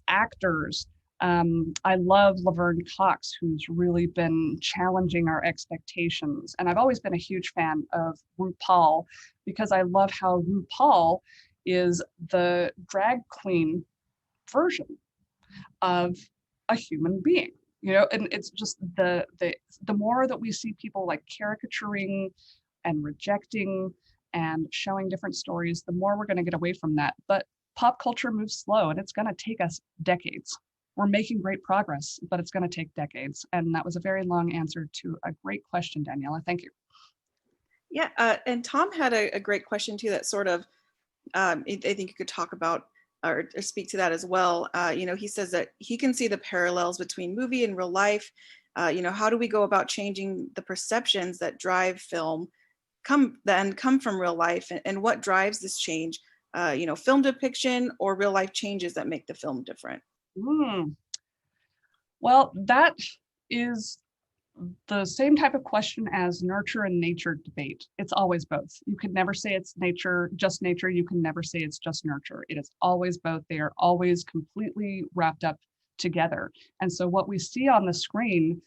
actors. I love Laverne Cox, who's really been challenging our expectations. And I've always been a huge fan of RuPaul because I love how RuPaul is the drag queen version of a human being. You know, and it's just the more that we see people like caricaturing and rejecting and showing different stories, the more we're going to get away from that. But pop culture moves slow and it's going to take us decades. We're making great progress, but it's going to take decades. And that was a very long answer to a great question, Daniela. Thank you. Yeah, and Tom had a great question too that sort of, I think you could talk about or speak to that as well. You know, he says that he can see the parallels between movie and real life. You know, how do we go about changing the perceptions that drive film come from real life, and what drives this change? You know, film depiction or real life changes that make the film different? Well, that is the same type of question as nurture and nature debate. It's always both. You can never say it's nature, just nature. You can never say it's just nurture. It is always both. They are always completely wrapped up together. And so what we see on the screen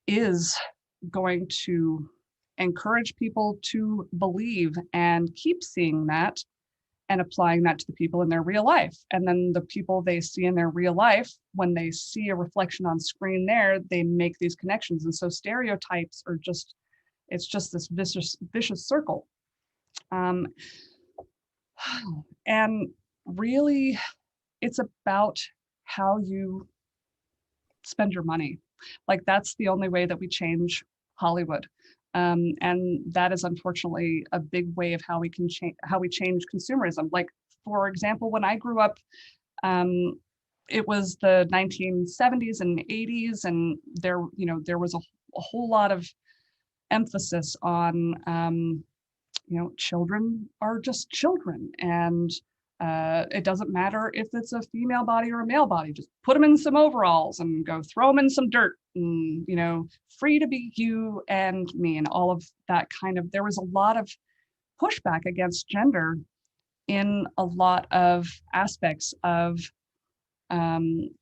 is going to encourage people to believe and keep seeing that and applying that to the people in their real life. And then the people they see in their real life, when they see a reflection on screen there, they make these connections. And so stereotypes are just, it's just this vicious circle. And really, it's about how you spend your money. Like that's the only way that we change Hollywood. And that is unfortunately a big way of how we can change, how we change consumerism. Like, for example, when I grew up, it was the 1970s and 80s, and there was a whole lot of emphasis on, children are just children, and It doesn't matter if it's a female body or a male body, just put them in some overalls and go throw them in some dirt, and, you know, free to be you and me, and all of that kind of, there was a lot of pushback against gender in a lot of aspects of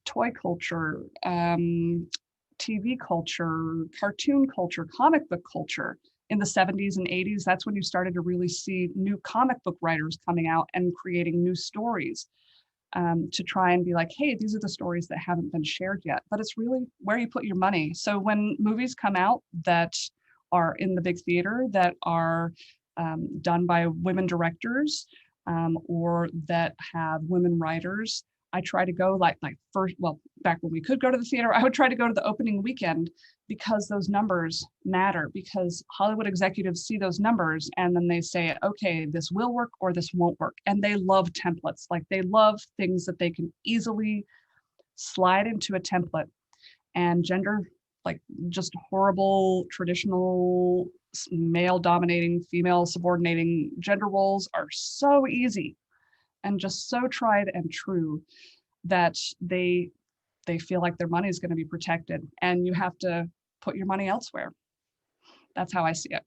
toy culture, TV culture, cartoon culture, comic book culture. In the 70s and 80s, that's when you started to really see new comic book writers coming out and creating new stories, to try and be like, hey, these are the stories that haven't been shared yet. But it's really where you put your money. So when movies come out that are in the big theater, that are done by women directors, or that have women writers, I try to go like first, well, back when we could go to the theater, I would try to go to the opening weekend, because those numbers matter, because Hollywood executives see those numbers and then they say, okay, this will work or this won't work. And they love templates. Like, they love things that they can easily slide into a template. And gender, like, just horrible, traditional, male dominating, female subordinating gender roles are so easy and just so tried and true that they feel like their money is going to be protected, and you have to put your money elsewhere. That's how I see it.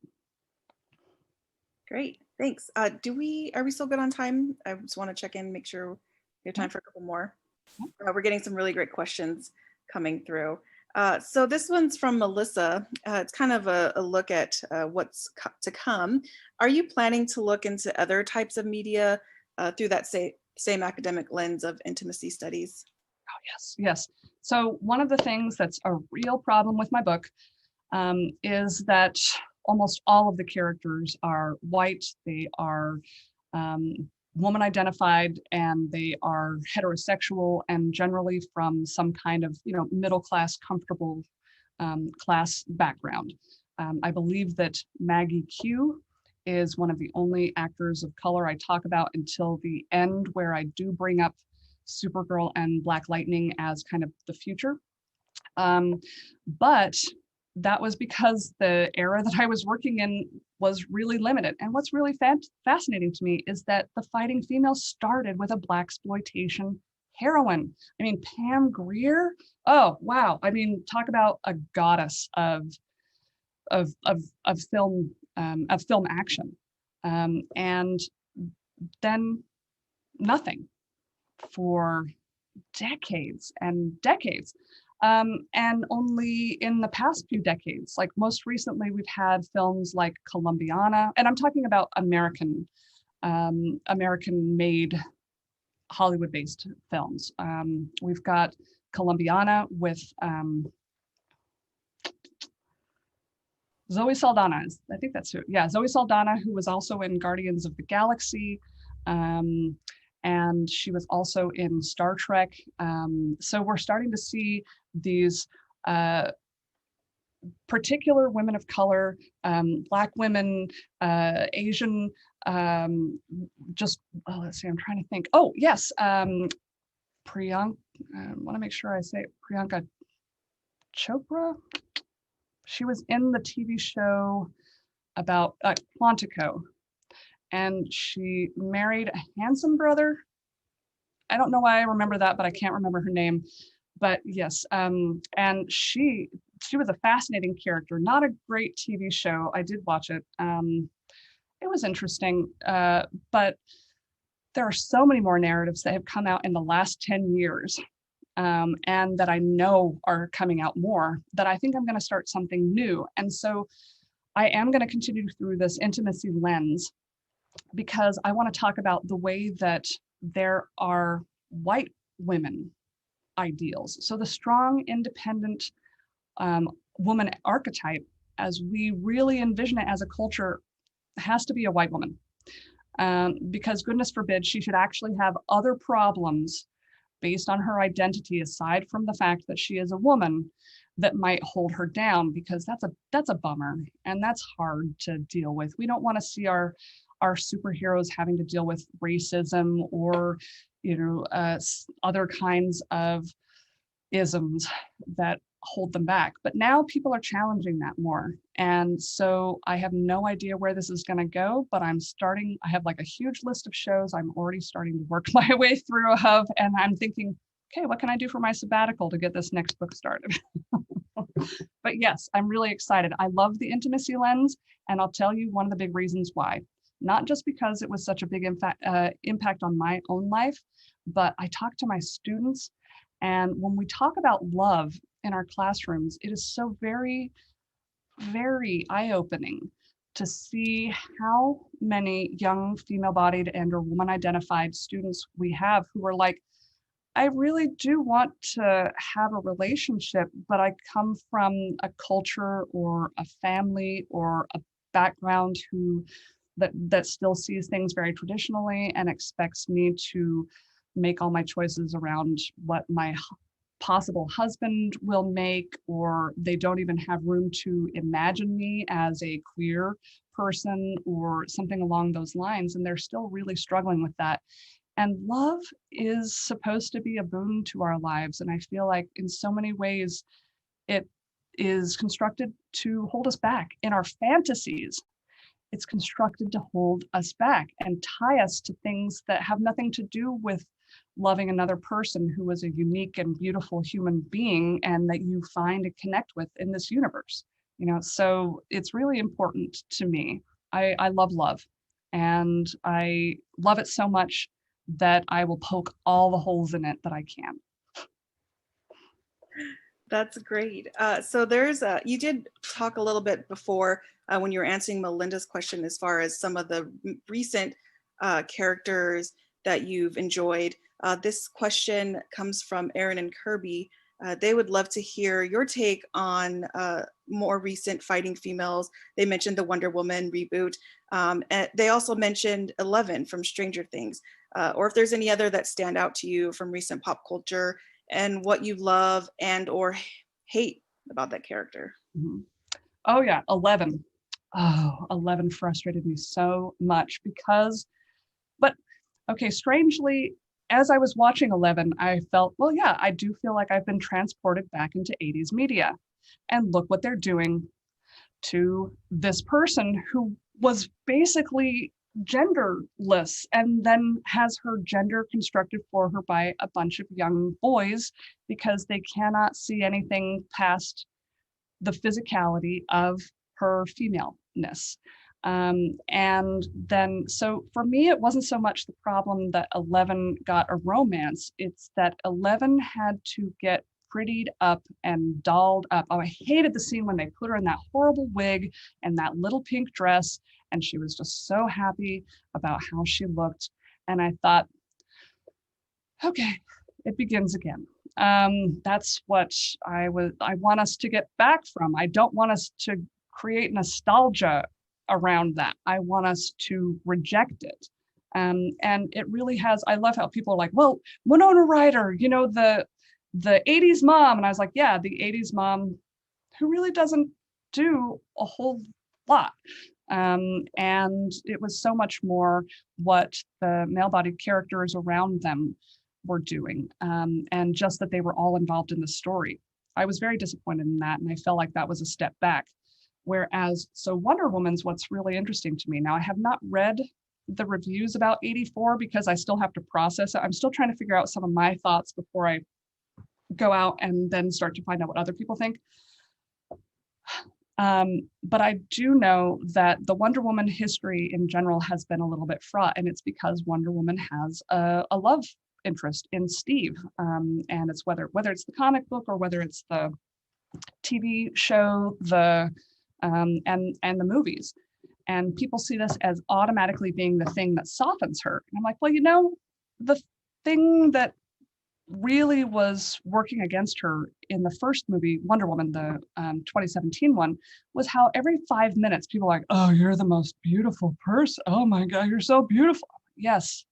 Great, thanks. Are we still good on time? I just want to check in, make sure we have time for a couple more. We're getting some really great questions coming through. So this one's from Melissa. It's kind of a look at what's to come. Are you planning to look into other types of media through that same academic lens of intimacy studies? Oh, yes, yes. So one of the things that's a real problem with my book is that almost all of the characters are white, they are woman identified, and they are heterosexual, and generally from some kind of, you know, middle class, comfortable class background. I believe that Maggie Q is one of the only actors of color I talk about until the end, where I do bring up Supergirl and Black Lightning as kind of the future. But that was because the era that I was working in was really limited. And what's really fascinating to me is that the fighting female started with a blaxploitation heroine. I mean, Pam Grier. Oh wow! I mean, talk about a goddess of film action, and then nothing for decades and decades. And only in the past few decades, like most recently, we've had films like Columbiana, and I'm talking about American-made, Hollywood-based films. We've got Columbiana with Zoe Saldana, I think that's who. Yeah, Zoe Saldana, who was also in Guardians of the Galaxy. And she was also in Star Trek. So we're starting to see these particular women of color, Black women, Asian, let's see, I'm trying to think. Oh, yes, Priyanka, I want to make sure I say it, Priyanka Chopra. She was in the TV show about Quantico, and she married a handsome brother. I don't know why I remember that, but I can't remember her name. But yes, and she was a fascinating character. Not a great TV show. I did watch it. It was interesting, but there are so many more narratives that have come out in the last 10 years. And that I know are coming out more, that I think I'm going to start something new. And so I am going to continue through this intimacy lens, because I want to talk about the way that there are white women ideals. So the strong, independent woman archetype, as we really envision it as a culture, has to be a white woman. Because goodness forbid, she should actually have other problems based on her identity, aside from the fact that she is a woman, that might hold her down, because that's a bummer, and that's hard to deal with. We don't want to see our superheroes having to deal with racism or, you know, other kinds of isms that hold them back. But now people are challenging that more. And so I have no idea where this is going to go, but I have like a huge list of shows I'm already starting to work my way through of, and I'm thinking, okay, what can I do for my sabbatical to get this next book started? But yes, I'm really excited. I love the intimacy lens, and I'll tell you one of the big reasons why. Not just because it was such a big impact on my own life, but I talk to my students, and when we talk about love in our classrooms, it is so very, very eye-opening to see how many young female-bodied and or woman-identified students we have who are like, I really do want to have a relationship, but I come from a culture or a family or a background that still sees things very traditionally and expects me to make all my choices around what my possible husband will make, or they don't even have room to imagine me as a queer person or something along those lines. And they're still really struggling with that. And love is supposed to be a boon to our lives. And I feel like in so many ways, it is constructed to hold us back in our fantasies. It's constructed to hold us back and tie us to things that have nothing to do with loving another person who is a unique and beautiful human being and that you find and connect with in this universe. So it's really important to me. I love love, and I love it so much that I will poke all the holes in it that I can. That's great. So you did talk a little bit before when you were answering Melinda's question as far as some of the recent characters that you've enjoyed. This question comes from Aaron and Kirby. They would love to hear your take on more recent fighting females. They mentioned the Wonder Woman reboot. And they also mentioned 11 from Stranger Things, or if there's any other that stand out to you from recent pop culture and what you love and or hate about that character. Mm-hmm. Oh yeah, 11. Oh, 11 frustrated me so much but okay, strangely, as I was watching 11, I felt, well, yeah, I do feel like I've been transported back into 80s media. And look what they're doing to this person who was basically genderless and then has her gender constructed for her by a bunch of young boys because they cannot see anything past the physicality of her femaleness. And then, so for me, it wasn't so much the problem that 11 got a romance, it's that 11 had to get prettied up and dolled up. Oh, I hated the scene when they put her in that horrible wig and that little pink dress, and she was just so happy about how she looked. And I thought, okay, it begins again. That's what I want us to get back from. I don't want us to create nostalgia around that. I want us to reject it. And it really has, I love how people are like, well, Winona Ryder, the 80s mom. And I was like, yeah, the 80s mom who really doesn't do a whole lot. And it was so much more what the male-bodied characters around them were doing, and just that they were all involved in the story. I was very disappointed in that, and I felt like that was a step back. Whereas, so Wonder Woman's what's really interesting to me. Now, I have not read the reviews about 84 because I still have to process it. I'm still trying to figure out some of my thoughts before I go out and then start to find out what other people think. But I do know that the Wonder Woman history in general has been a little bit fraught, and it's because Wonder Woman has a love interest in Steve, and it's whether it's the comic book or whether it's the TV show, and the movies, and people see this as automatically being the thing that softens her. And I'm like, well, the thing that really was working against her in the first movie, Wonder Woman, the 2017 one, was how every 5 minutes people are like, oh, you're the most beautiful person. Oh my God, you're so beautiful. Yes,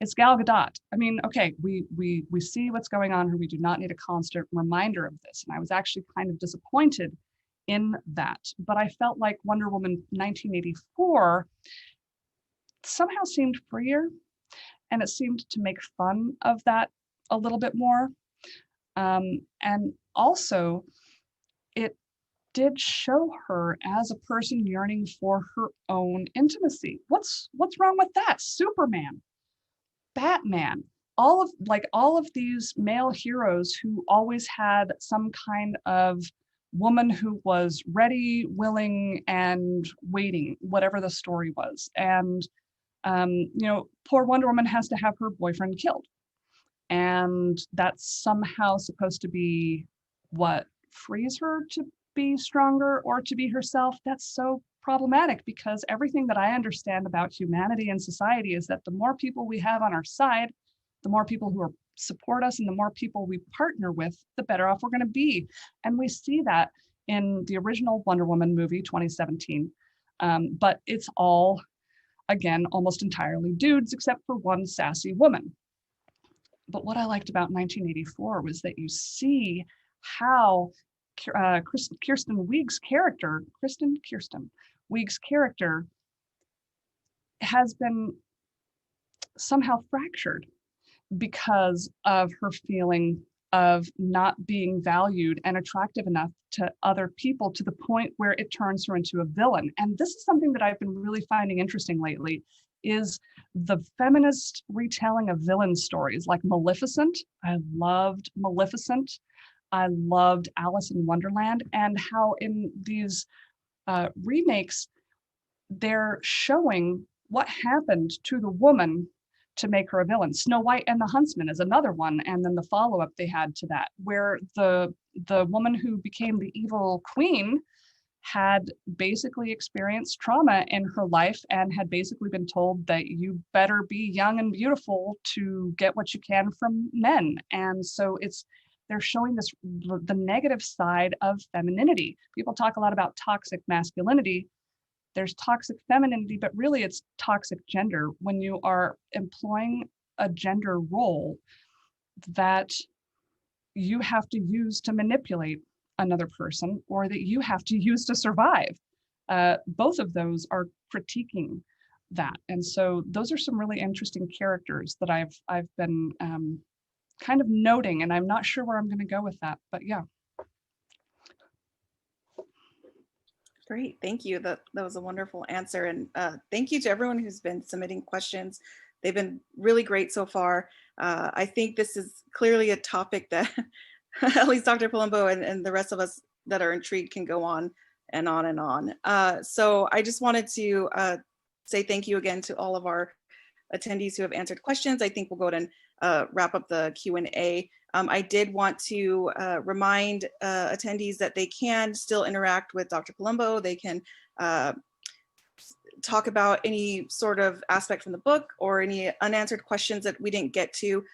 it's Gal Gadot. I mean, okay, we see what's going on here. We do not need a constant reminder of this. And I was actually kind of disappointed in that. But I felt like Wonder Woman 1984 somehow seemed freer, and it seemed to make fun of that a little bit more. And also, it did show her as a person yearning for her own intimacy. What's wrong with that? Superman, Batman, all of these male heroes who always had some kind of woman who was ready, willing, and waiting, whatever the story was. And poor Wonder Woman has to have her boyfriend killed. And that's somehow supposed to be what frees her to be stronger or to be herself. That's so problematic, because everything that I understand about humanity and society is that the more people we have on our side, the more people who support us, and the more people we partner with, the better off we're going to be. And we see that in the original Wonder Woman movie, 2017. But it's all, again, almost entirely dudes, except for one sassy woman. But what I liked about 1984 was that you see how Kirsten Wiig's character has been somehow fractured because of her feeling of not being valued and attractive enough to other people, to the point where it turns her into a villain. And this is something that I've been really finding interesting lately, is the feminist retelling of villain stories like Maleficent. I loved Maleficent. I loved Alice in Wonderland, and how in these remakes, they're showing what happened to the woman to make her a villain. Snow White and the Huntsman is another one, and then the follow-up they had to that, where the woman who became the evil queen had basically experienced trauma in her life and had basically been told that you better be young and beautiful to get what you can from men. And so they're showing the negative side of femininity. People talk a lot about toxic masculinity. There's toxic femininity, but really it's toxic gender when you are employing a gender role that you have to use to manipulate another person, or that you have to use to survive. Both of those are critiquing that. And so those are some really interesting characters that I've been kind of noting, and I'm not sure where I'm going to go with that, but yeah. Great, thank you. That was a wonderful answer. And thank you to everyone who's been submitting questions. They've been really great so far. I think this is clearly a topic that at least Dr. Palumbo and the rest of us that are intrigued can go on and on and on. So I just wanted to say thank you again to all of our attendees who have answered questions. I think we'll go ahead and wrap up the Q&A. I did want to remind attendees that they can still interact with Dr. Palumbo. They can talk about any sort of aspect from the book or any unanswered questions that we didn't get to.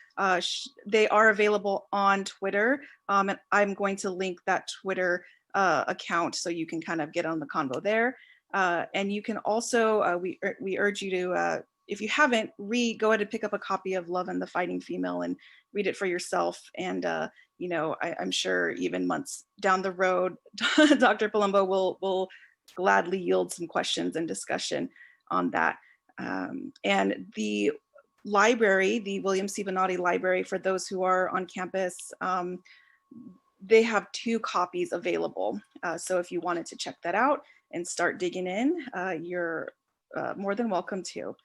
They are available on Twitter, and I'm going to link that Twitter account so you can kind of get on the convo there. And you can also, we urge you to, if you haven't, go ahead and pick up a copy of Love and the Fighting Female and read it for yourself. And I'm sure even months down the road, Dr. Palumbo will gladly yield some questions and discussion on that. And the library, the William C. Bonatti Library, for those who are on campus, they have 2 copies available. So if you wanted to check that out and start digging in, you're more than welcome to.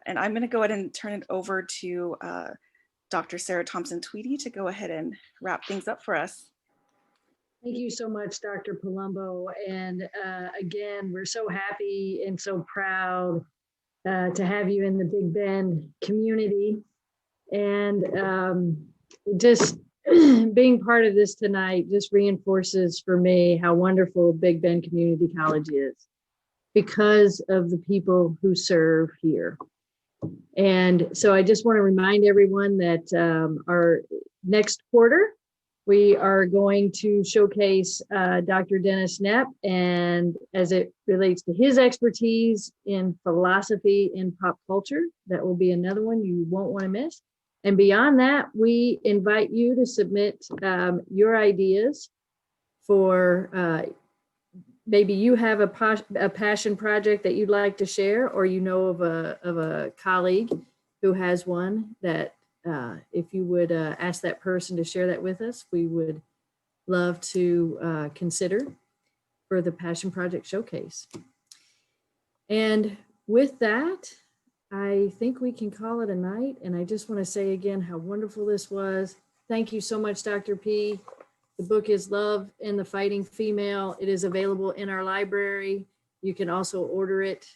And I'm going to go ahead and turn it over to Dr. Sarah Thompson-Tweedy to go ahead and wrap things up for us. Thank you so much, Dr. Palumbo. And again, we're so happy and so proud to have you in the Big Bend community. And just being part of this tonight just reinforces for me how wonderful Big Bend Community College is, because of the people who serve here. And so I just want to remind everyone that our next quarter, we are going to showcase Dr. Dennis Knepp, and as it relates to his expertise in philosophy and pop culture, that will be another one you won't want to miss. And beyond that, we invite you to submit your ideas for maybe you have a passion project that you'd like to share, or you know of a colleague who has one that if you would ask that person to share that with us, we would love to consider for the Passion Project Showcase. And with that, I think we can call it a night. And I just want to say again how wonderful this was. Thank you so much, Dr. P. The book is Love and the Fighting Female. It is available in our library. You can also order it.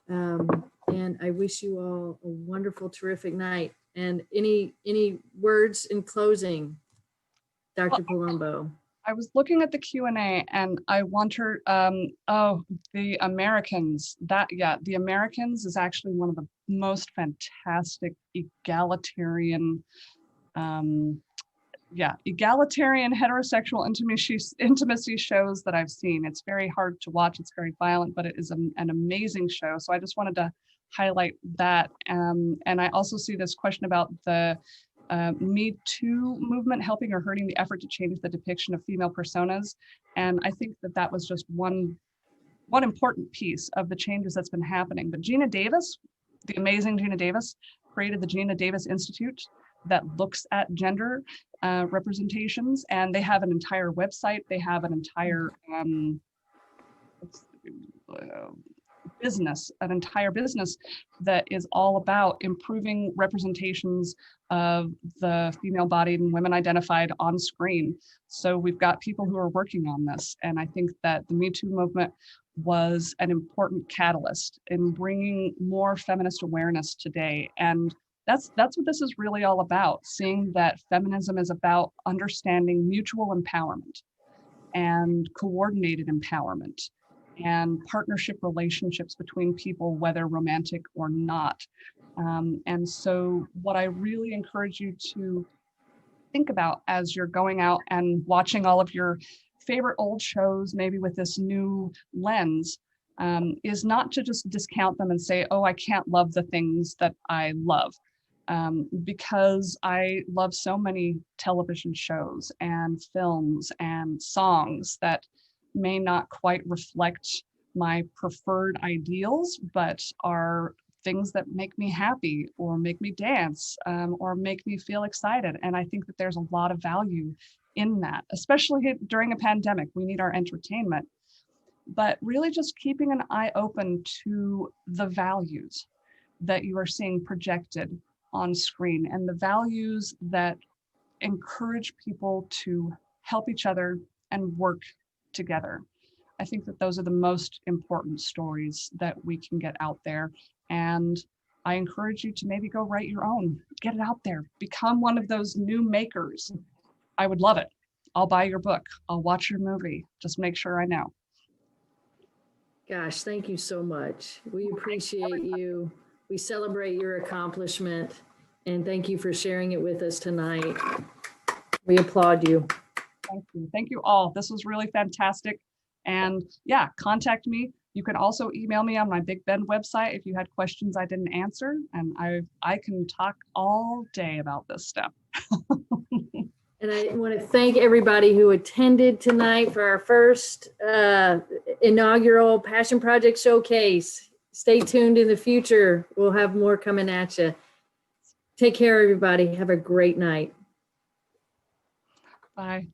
And I wish you all a wonderful, terrific night. And any words in closing, Dr. Palumbo? I was looking at the Q&A and I wondered, the Americans, the Americans is actually one of the most fantastic egalitarian heterosexual intimacy shows that I've seen. It's very hard to watch. It's very violent, but it is an amazing show. So I just wanted to highlight that. And I also see this question about the Me Too movement helping or hurting the effort to change the depiction of female personas. And I think that was just one important piece of the changes that's been happening. But Gina Davis, the amazing Gina Davis, created the Gina Davis Institute that looks at gender representations, and they have an entire website. They have an entire business that is all about improving representations of the female bodied and women identified on screen. So we've got people who are working on this. And I think that the Me Too movement was an important catalyst in bringing more feminist awareness today. And that's what this is really all about, seeing that feminism is about understanding mutual empowerment and coordinated empowerment and partnership relationships between people, whether romantic or not. And so what I really encourage you to think about as you're going out and watching all of your favorite old shows, maybe with this new lens, is not to just discount them and say, oh, I can't love the things that I love. Because I love so many television shows and films and songs that may not quite reflect my preferred ideals, but are things that make me happy or make me dance or make me feel excited. And I think that there's a lot of value in that, especially during a pandemic. We need our entertainment, but really just keeping an eye open to the values that you are seeing projected on screen and the values that encourage people to help each other and work together. I think that those are the most important stories that we can get out there. And I encourage you to maybe go write your own, get it out there, become one of those new makers. I would love it. I'll buy your book. I'll watch your movie. Just make sure I know. Gosh, thank you so much. We appreciate you. We celebrate your accomplishment, and thank you for sharing it with us tonight. We applaud you. Thank you. Thank you all. This was really fantastic. And yeah, contact me. You can also email me on my Big Ben website if you had questions I didn't answer. And I can talk all day about this stuff. And I want to thank everybody who attended tonight for our first inaugural Passion Project Showcase. Stay tuned in the future. We'll have more coming at you. Take care, everybody. Have a great night. Bye.